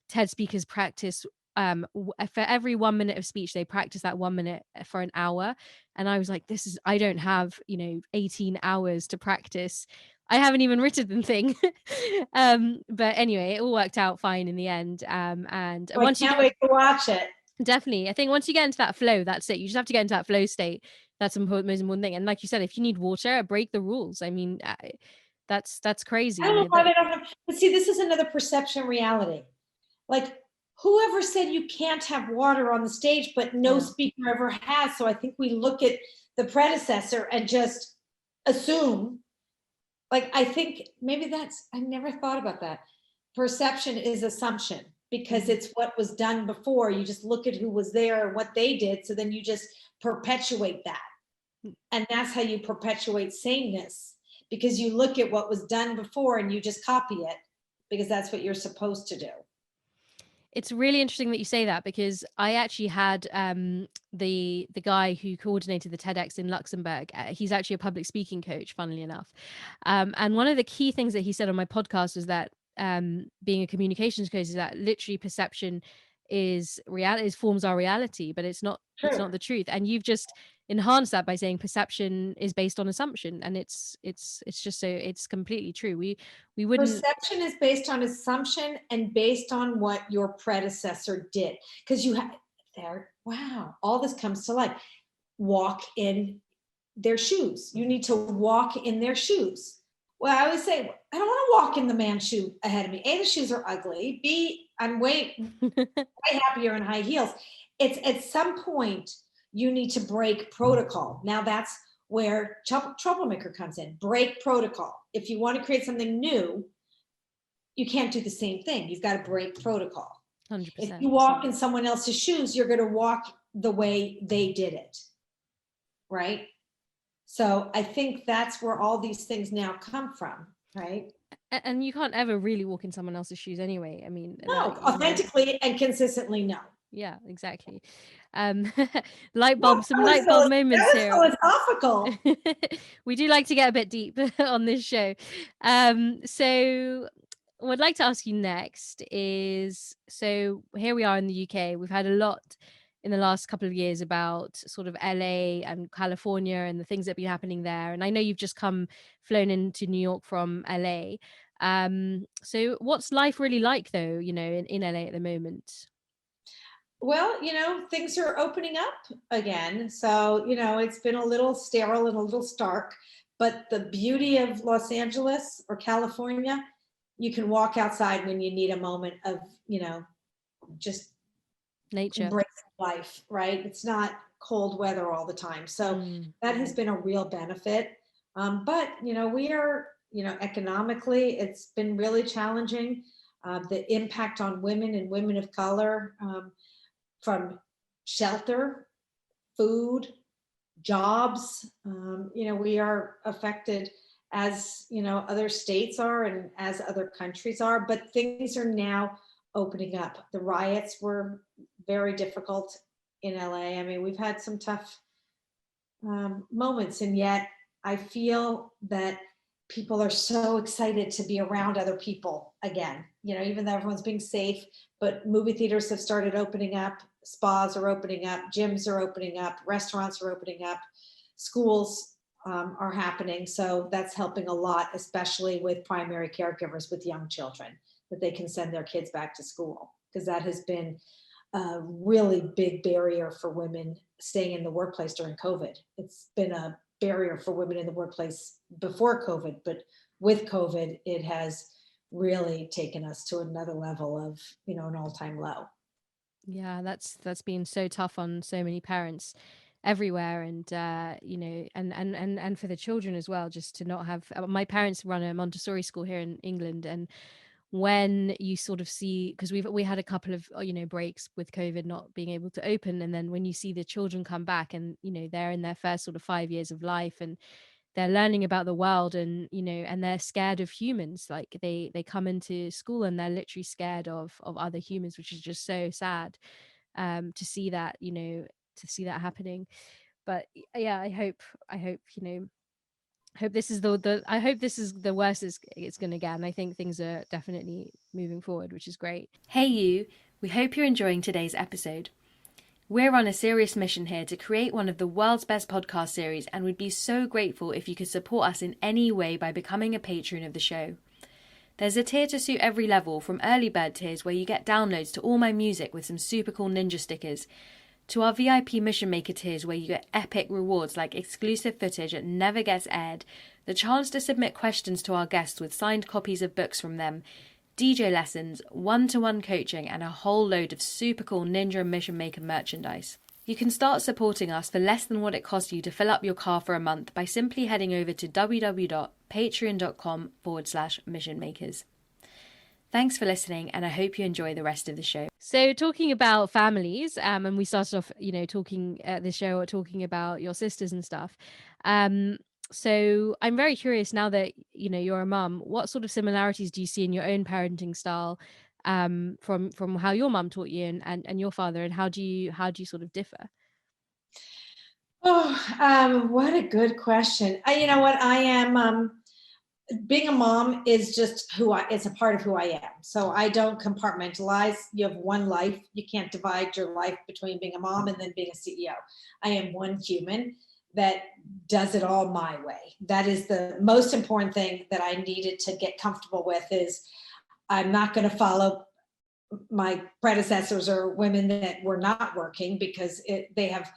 TED speakers practice for every 1 minute of speech, they practice that 1 minute for an hour. And I was like, I don't have 18 hours to practice. I haven't even written the thing. But anyway, it all worked out fine in the end. And Oh, I once you can't get, wait to watch it. definitely, I think once you get into that flow, that's it. You just have to get into that flow state. That's the most important thing. And like you said, if you need water, break the rules. I mean, that's crazy. I don't know why they don't have, but see, this is another perception reality. Like, whoever said you can't have water on the stage, but no Yeah. speaker ever has. So I think we look at the predecessor and just assume. Like, I think maybe that's, I never thought about that. Perception is assumption because it's what was done before. You just look at who was there and what they did. So then you just perpetuate that. And that's how you perpetuate sameness, because you look at what was done before and you just copy it because that's what you're supposed to do. It's really interesting that you say that, because I actually had the guy who coordinated the TEDx in Luxembourg. He's actually a public speaking coach, funnily enough. And one of the key things that he said on my podcast was that being a communications coach is that literally perception is reality, is forms our reality, but it's not True. the truth. And you've just enhanced that by saying perception is based on assumption, and it's just so it's completely true. We wouldn't. Perception is based on assumption and based on what your predecessor did. Because you have there, wow, all this comes to life. Walk in their shoes. You need to walk in their shoes. Well, I always say, I don't want to walk in the man's shoe ahead of me. A, the shoes are ugly. B, I'm way happier in high heels. It's at some point you need to break protocol. Now that's where troublemaker comes in. Break protocol. If you want to create something new, you can't do the same thing. You've got to break protocol. 100%. If you walk in someone else's shoes, you're going to walk the way they did it. Right? So I think that's where all these things now come from, right? And you can't ever really walk in someone else's shoes anyway. I mean, No, authentically and consistently, no. Yeah, exactly. Light bulb, some light bulb moments here. Philosophical. We do like to get a bit deep on this show. So what I'd like to ask you next is, so here we are in the UK. We've had a lot in the last couple of years about sort of LA and California and the things that have been happening there. And I know you've just flown into New York from LA. So what's life really like though, in LA at the moment? Well, things are opening up again. So, it's been a little sterile and a little stark, but the beauty of Los Angeles or California, you can walk outside when you need a moment of, just Nature. embrace life, right? It's not cold weather all the time. So that has been a real benefit. But, we are, economically, it's been really challenging. The impact on women and women of color, from shelter, food, jobs, we are affected as, other states are and as other countries are, but things are now opening up. The riots were very difficult in LA. I mean, we've had some tough moments, and yet I feel that people are so excited to be around other people again, even though everyone's being safe, but movie theaters have started opening up, spas are opening up, gyms are opening up, restaurants are opening up, schools are happening. So that's helping a lot, especially with primary caregivers with young children, that they can send their kids back to school, because that has been a really big barrier for women staying in the workplace during COVID. It's been a barrier for women in the workplace before COVID, but with COVID, it has really taken us to another level of, an all-time low. Yeah, that's been so tough on so many parents everywhere, and and for the children as well, just to not have. My parents run a Montessori school here in England, and when you sort of see, because we had a couple of breaks with COVID not being able to open, and then when you see the children come back and they're in their first sort of 5 years of life, and they're learning about the world, and and they're scared of humans, like they come into school and they're literally scared of other humans, which is just so sad to see that, happening. But yeah, I hope this is I hope this is the worst it's going to get. And I think things are definitely moving forward, which is great. Hey you, we hope you're enjoying today's episode. We're on a serious mission here to create one of the world's best podcast series, and would be so grateful if you could support us in any way by becoming a patron of the show. There's a tier to suit every level, from early bird tiers where you get downloads to all my music with some super cool ninja stickers, to our VIP Mission Maker tiers where you get epic rewards like exclusive footage that never gets aired, the chance to submit questions to our guests with signed copies of books from them, DJ lessons, one-to-one coaching, and a whole load of super cool Ninja and Mission Maker merchandise. You can start supporting us for less than what it costs you to fill up your car for a month by simply heading over to www.patreon.com/missionmakers. Thanks for listening, and I hope you enjoy the rest of the show. So, talking about families, and we started off, talking at the show, talking about your sisters and stuff. So I'm very curious now that you're a mum. What sort of similarities do you see in your own parenting style, from how your mum taught you and your father, and how do you sort of differ? Oh, what a good question. You know what? I am, being a mom is just it's a part of who I am. So I don't compartmentalize. You have one life. You can't divide your life between being a mom and then being a CEO. I am one human that does it all my way. That is the most important thing that I needed to get comfortable with. Is I'm not going to follow my predecessors or women that were not working, because they have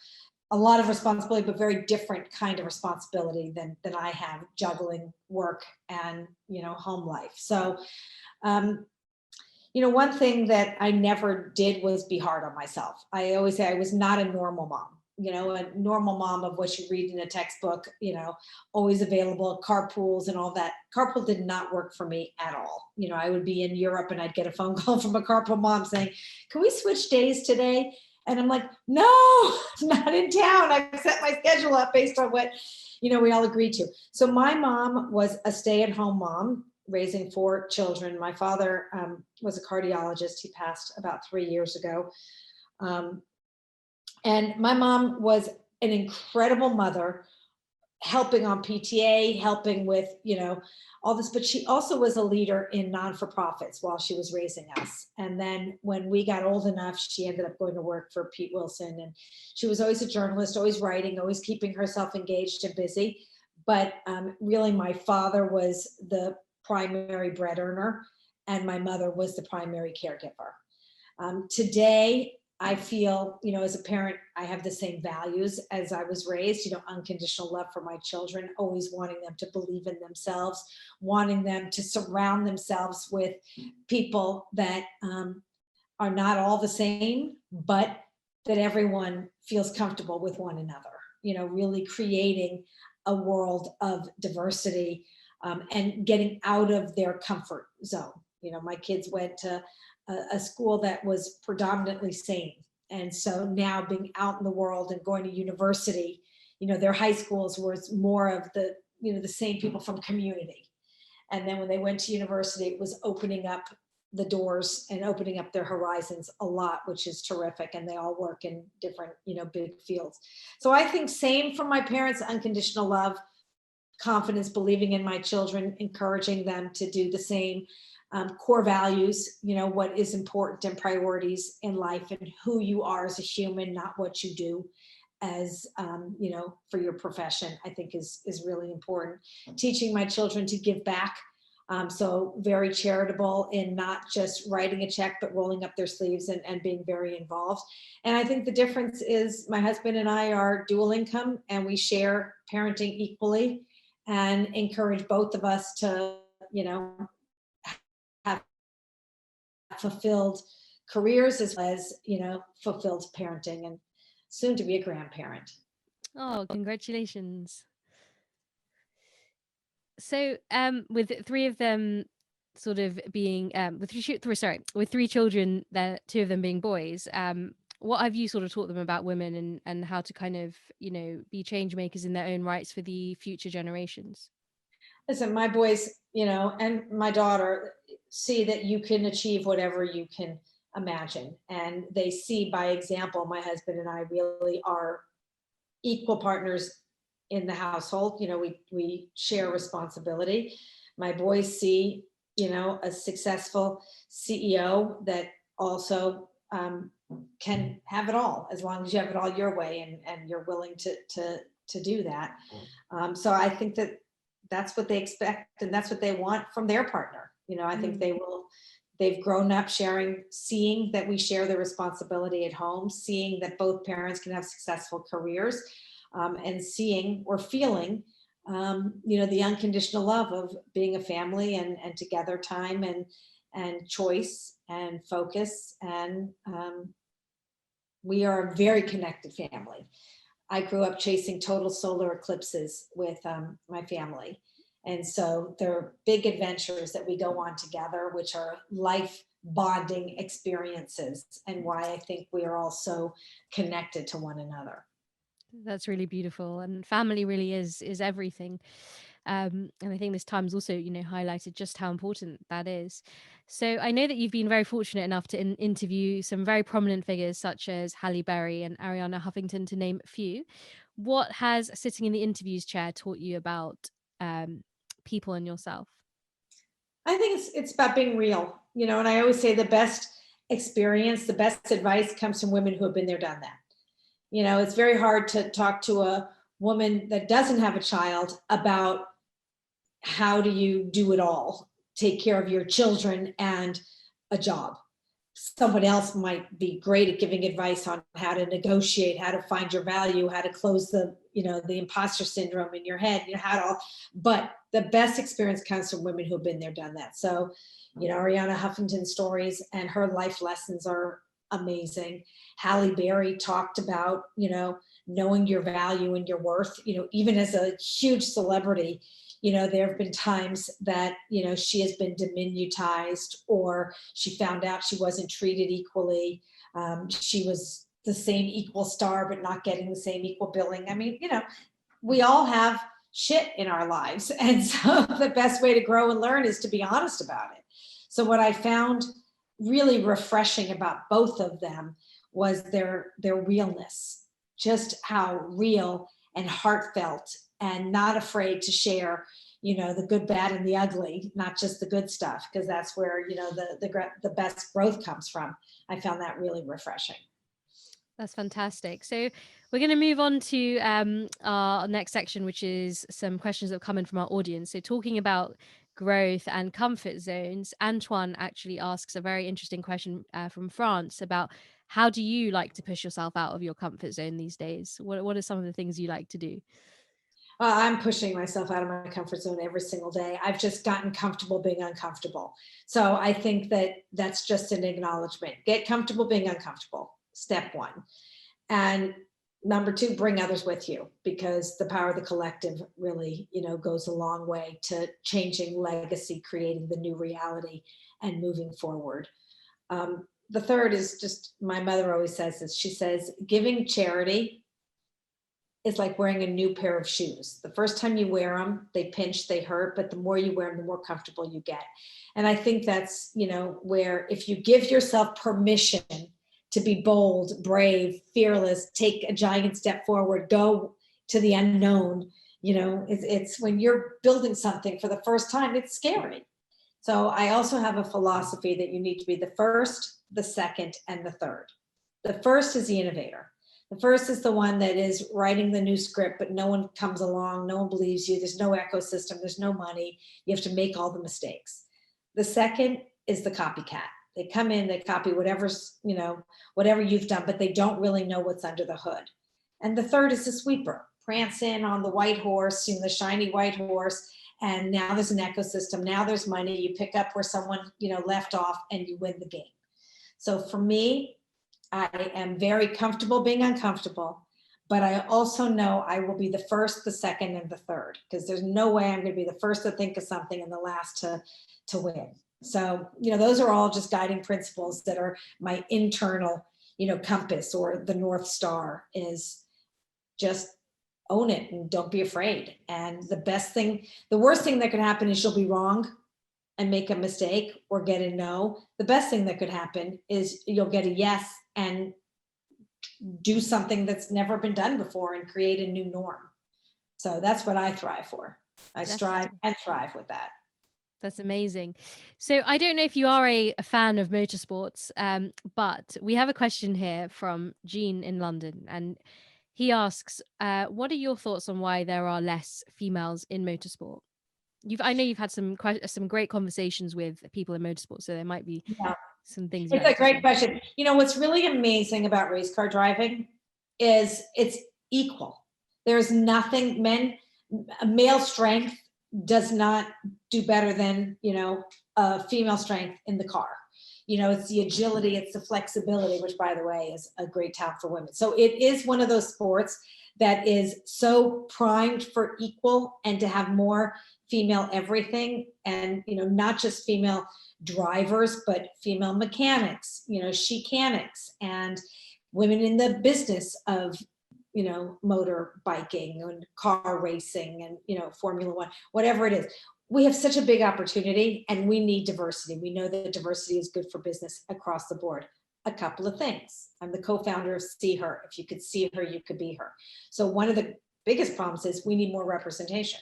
a lot of responsibility, but very different kind of responsibility than I have, juggling work and home life. So one thing that I never did was be hard on myself. I always say I was not a normal mom. A normal mom of what you read in a textbook, always available, carpools and all that. Carpool did not work for me at all. I would be in Europe and I'd get a phone call from a carpool mom saying, "Can we switch days today?" And I'm like, "No, not in town. I've set my schedule up based on what, we all agreed to." So my mom was a stay-at-home mom, raising 4 children. My father was a cardiologist. He passed about 3 years ago. And my mom was an incredible mother, helping on PTA, helping with, all this, but she also was a leader in non-for-profits while she was raising us. And then when we got old enough, she ended up going to work for Pete Wilson. And she was always a journalist, always writing, always keeping herself engaged and busy. But really, my father was the primary bread earner, and my mother was the primary caregiver. Today, I feel, as a parent, I have the same values as I was raised, unconditional love for my children, always wanting them to believe in themselves, wanting them to surround themselves with people that are not all the same, but that everyone feels comfortable with one another, really creating a world of diversity, and getting out of their comfort zone. My kids went to a school that was predominantly sane. And so now being out in the world and going to university, their high schools was more of the, the same people from community. And then when they went to university, it was opening up the doors and opening up their horizons a lot, which is terrific. And they all work in different, big fields. So I think same from my parents, unconditional love, confidence, believing in my children, encouraging them to do the same. Core values, what is important and priorities in life, and who you are as a human, not what you do as, for your profession, I think is really important. Teaching my children to give back. So very charitable in not just writing a check, but rolling up their sleeves and being very involved. And I think the difference is my husband and I are dual income, and we share parenting equally and encourage both of us to, have fulfilled careers as well as, fulfilled parenting, and soon to be a grandparent. Oh, congratulations. So, with 3 of them sort of being, with 3 children, 2 of them being boys, what have you sort of taught them about women and how to kind of, be change makers in their own rights for the future generations? Listen, my boys, and my daughter see that you can achieve whatever you can imagine. And they see by example, my husband and I really are equal partners in the household. We share responsibility. My boys see, a successful CEO that also can have it all, as long as you have it all your way and you're willing to do that. So I think that that's what they expect and that's what they want from their partner. I think they've grown up seeing that we share the responsibility at home, seeing that both parents can have successful careers, and seeing or feeling, the unconditional love of being a family and together time and choice and focus. And we are a very connected family. I grew up chasing total solar eclipses with my family. And so there are big adventures that we go on together, which are life bonding experiences, and why I think we are all so connected to one another. That's really beautiful, and family really is everything. And I think this time's also, highlighted just how important that is. So I know that you've been very fortunate enough to interview some very prominent figures such as Halle Berry and Ariana Huffington, to name a few. What has sitting in the interviews chair taught you about people and yourself? I think it's about being real, and I always say the best experience, the best advice comes from women who have been there, done that. It's very hard to talk to a woman that doesn't have a child about how do you do it all, take care of your children and a job. Someone else might be great at giving advice on how to negotiate, how to find your value, how to close the imposter syndrome in your head, but the best experience comes from women who've been there, done that. So, Ariana Huffington's stories and her life lessons are amazing. Halle Berry talked about, knowing your value and your worth, even as a huge celebrity. There have been times that, she has been diminutized, or she found out she wasn't treated equally. She was the same equal star, but not getting the same equal billing. I mean, we all have shit in our lives. And so the best way to grow and learn is to be honest about it. So what I found really refreshing about both of them was their realness, just how real and heartfelt and not afraid to share, the good, bad, and the ugly, not just the good stuff, because that's where, the best growth comes from. I found that really refreshing. That's fantastic. So we're going to move on to our next section, which is some questions that have come in from our audience. So talking about growth and comfort zones, Antoine actually asks a very interesting question from France about how do you like to push yourself out of your comfort zone these days? What are some of the things you like to do? I'm pushing myself out of my comfort zone every single day. I've just gotten comfortable being uncomfortable. So I think that that's just an acknowledgement. Get comfortable being uncomfortable. Step one. And number two, bring others with you, because the power of the collective really, goes a long way to changing legacy, creating the new reality, and moving forward. The third is just, my mother always says this. She says, giving charity is like wearing a new pair of shoes. The first time you wear them, they pinch, they hurt, but the more you wear them, the more comfortable you get. And I think that's, where if you give yourself permission to be bold, brave, fearless, take a giant step forward, go to the unknown, it's when you're building something for the first time, it's scary. So I also have a philosophy that you need to be the first, the second, and the third. The first is the innovator. The first is the one that is writing the new script, but no one comes along, no one believes you, there's no ecosystem, there's no money, you have to make all the mistakes. The second is the copycat. They come in, they copy whatever you've done, but they don't really know what's under the hood. And the third is the sweeper. Prance in on the white horse, the shiny white horse, and now there's an ecosystem, now there's money, you pick up where someone, left off, and you win the game. So for me, I am very comfortable being uncomfortable, but I also know I will be the first, the second, and the third, because there's no way I'm going to be the first to think of something and the last to win. So, those are all just guiding principles that are my internal, compass, or the North Star is just own it and don't be afraid. And the worst thing that could happen is you'll be wrong and make a mistake or get a no. The best thing that could happen is you'll get a yes and do something that's never been done before and create a new norm. So that's what I thrive for. I strive and thrive with that. That's amazing. So I don't know if you are a fan of motorsports, but we have a question here from Jean in London, and he asks, what are your thoughts on why there are less females in motorsport? I know you've had some great conversations with people in motorsport, so there might be some things you'd It's like a to great share. question. What's really amazing about race car driving is it's equal. There's nothing, male strength does not do better than, female strength in the car. It's the agility, it's the flexibility, which by the way is a great talent for women. So it is one of those sports that is so primed for equal and to have more female everything, and not just female drivers, but female mechanics, chicanics, and women in the business of motor biking and car racing and Formula One, whatever it is. We have such a big opportunity and we need diversity. We know that diversity is good for business across the board. A couple of things. I'm the co-founder of See Her. If you could see her, you could be her. So one of the biggest problems is we need more representation.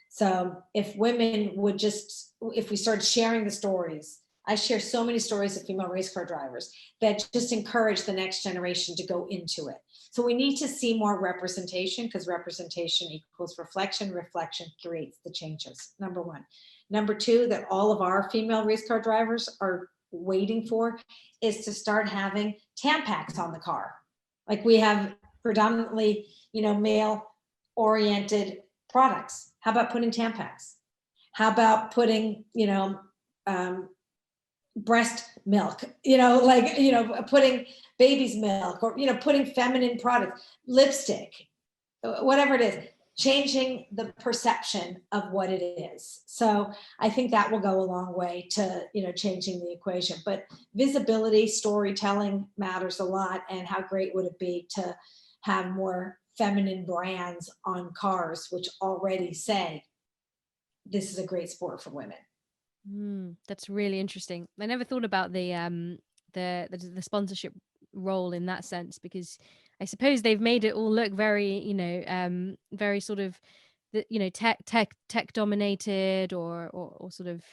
So if women would if we start sharing the stories, I share so many stories of female race car drivers that just encourage the next generation to go into it. So we need to see more representation, because representation equals reflection. Reflection creates the changes, number one. Number two, that all of our female race car drivers are waiting for is to start having Tampax on the car. Like we have predominantly, male oriented products. How about putting Tampax? How about putting, breast milk, putting baby's milk, or, putting feminine products, lipstick, whatever it is, changing the perception of what it is. So I think that will go a long way to, changing the equation. But visibility, storytelling matters a lot. And how great would it be to have more feminine brands on cars, which already say, this is a great sport for women. That's really interesting. I never thought about the sponsorship role in that sense, because I suppose they've made it all look very, very sort of, tech dominated, or sort of,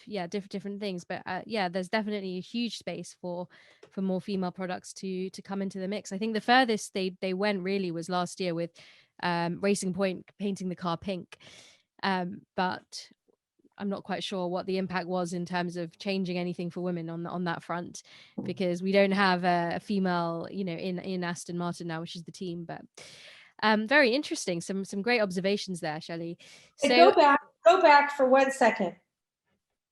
different things. But there's definitely a huge space for more female products to come into the mix. I think the furthest they went really was last year with Racing Point painting the car pink, but I'm not quite sure what the impact was in terms of changing anything for women on that front, because we don't have a female, in Aston Martin now, which is the team. But very interesting. Some great observations there, Shelley. So go back for 1 second.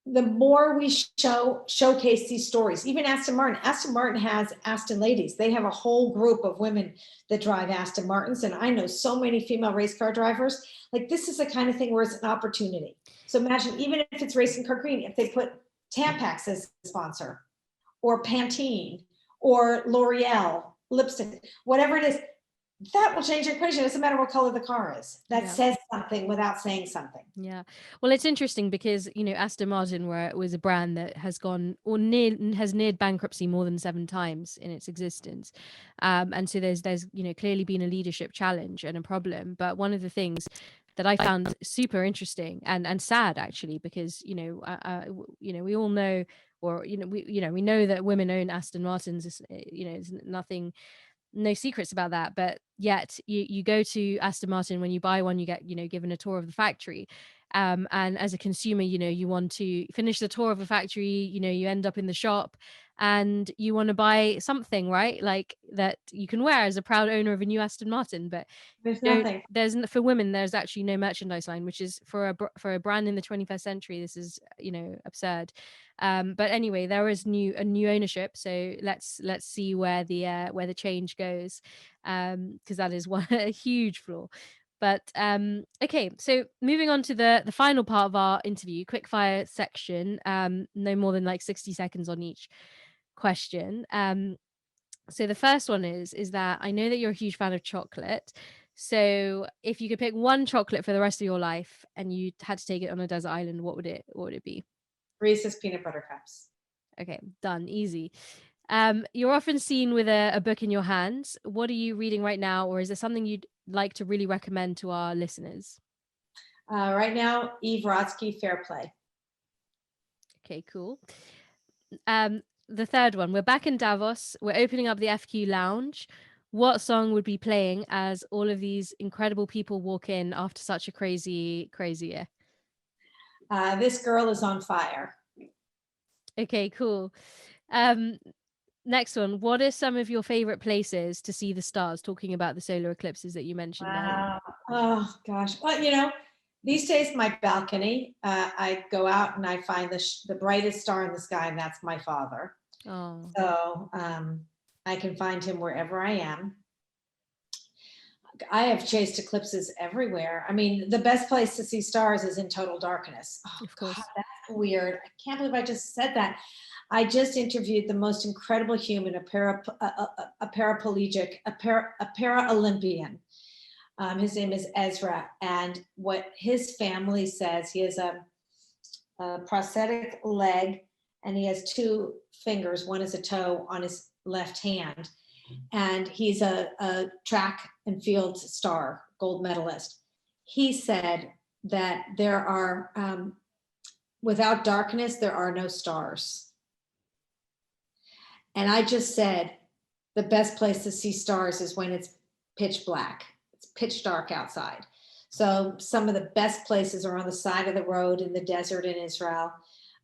The more we showcase these stories, even Aston Martin has Aston ladies. They have a whole group of women that drive Aston Martins. And I know so many female race car drivers. Like, this is the kind of thing where it's an opportunity. So imagine, even if it's Racing Car Green, if they put Tampax as a sponsor, or Pantene, or L'Oreal, lipstick, whatever it is, that will change the equation. It doesn't matter what color the car is. That says something without saying something. Yeah. Well, it's interesting because, Aston Martin was a brand that has gone has neared bankruptcy more than 7 times in its existence. And so there's clearly been a leadership challenge and a problem. But one of the things that I found super interesting and sad, actually, because, we all know, or, we know that women own Aston Martins, it's nothing, no secrets about that. But yet you go to Aston Martin, when you buy one, you get, given a tour of the factory. And as a consumer, you want to finish the tour of the factory, you end up in the shop and you want to buy something, right? Like that you can wear as a proud owner of a new Aston Martin. But there's nothing. For women, there's actually no merchandise line, which is for a brand in the 21st century. This is, absurd. But anyway, there is a new ownership. So let's see where the change goes. Because that is a huge flaw. But okay, so moving on to the final part of our interview, quick fire section, no more than like 60 seconds on each question. So the first one is that I know that you're a huge fan of chocolate. So if you could pick one chocolate for the rest of your life and you had to take it on a desert island, what would it be? Reese's peanut butter cups. Okay, done. Easy. You're often seen with a book in your hands. What are you reading right now, or is there something you'd like to really recommend to our listeners? Right now, Eve Rodsky, Fair Play. Okay, cool. The third one, we're back in Davos. We're opening up the FQ Lounge. What song would be playing as all of these incredible people walk in after such a crazy year? This Girl Is on Fire. Okay, cool. Next one, what are some of your favorite places to see the stars, talking about the solar eclipses that you mentioned earlier? Oh gosh. Well, these days my balcony, I go out and I find the brightest star in the sky, and that's my father. Oh, So I can find him wherever I am. I have chased eclipses everywhere. I mean, the best place to see stars is in total darkness. Oh of course. God, that's weird. I can't believe I just said that. I just interviewed the most incredible human, a paraplegic, a para-Olympian. His name is Ezra, and what his family says, he has a prosthetic leg, and he has two fingers. One is a toe on his left hand, and he's a track and field star, gold medalist. He said that there are, without darkness, there are no stars. And I just said, the best place to see stars is when it's pitch black. It's pitch dark outside. So some of the best places are on the side of the road in the desert in Israel.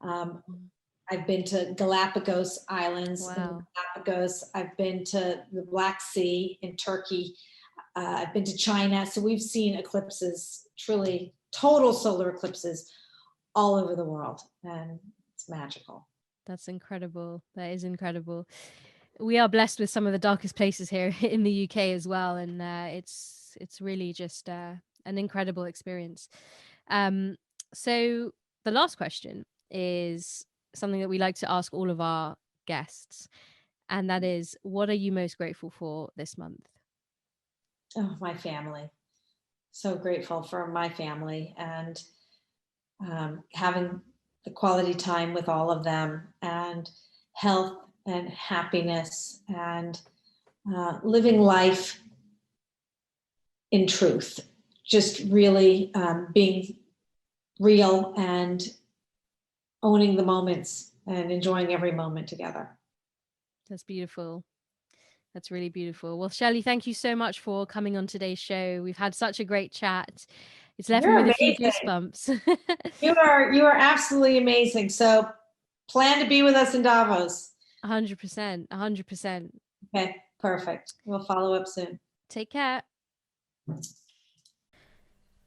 I've been to Galapagos Islands in Galapagos. I've been to the Black Sea in Turkey. I've been to China. So we've seen eclipses, truly total solar eclipses all over the world. And it's magical. That's incredible. That is incredible. We are blessed with some of the darkest places here in the UK as well. And it's really just an incredible experience. So the last question is something that we like to ask all of our guests. And that is, what are you most grateful for this month? Oh, my family. So grateful for my family and having the quality time with all of them, and health and happiness, and living life in truth. Just really being real and owning the moments and enjoying every moment together. That's beautiful. That's really beautiful. Well, Shelley, thank you so much for coming on today's show. We've had such a great chat. It's left me with a few goosebumps. You are absolutely amazing. So plan to be with us in Davos. 100%. Okay, perfect. We'll follow up soon. Take care.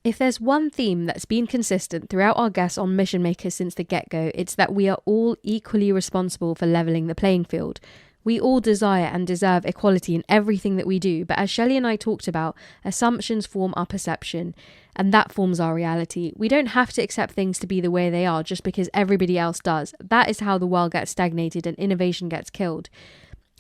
If there's one theme that's been consistent throughout our guests on Mission Makers since the get-go, it's that we are all equally responsible for levelling the playing field. We all desire and deserve equality in everything that we do, but as Shelley and I talked about, assumptions form our perception, and that forms our reality. We don't have to accept things to be the way they are just because everybody else does. That is how the world gets stagnated and innovation gets killed.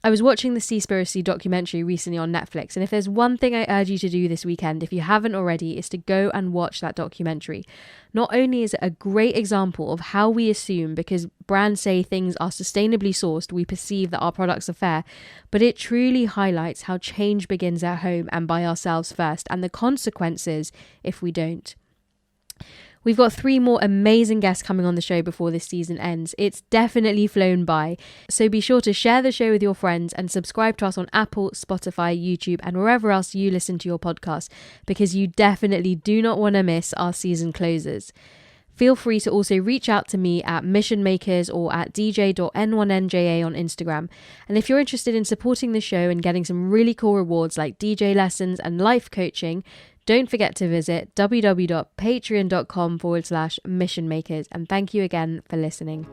I was watching the Seaspiracy documentary recently on Netflix, and if there's one thing I urge you to do this weekend, if you haven't already, is to go and watch that documentary. Not only is it a great example of how we assume, because brands say things are sustainably sourced, we perceive that our products are fair, but it truly highlights how change begins at home and by ourselves first, and the consequences if we don't. We've got 3 more amazing guests coming on the show before this season ends. It's definitely flown by. So be sure to share the show with your friends and subscribe to us on Apple, Spotify, YouTube, and wherever else you listen to your podcast, because you definitely do not want to miss our season closes. Feel free to also reach out to me at Mission Makers or at dj.n1nja on Instagram. And if you're interested in supporting the show and getting some really cool rewards like DJ lessons and life coaching, don't forget to visit www.patreon.com/missionmakers. And thank you again for listening.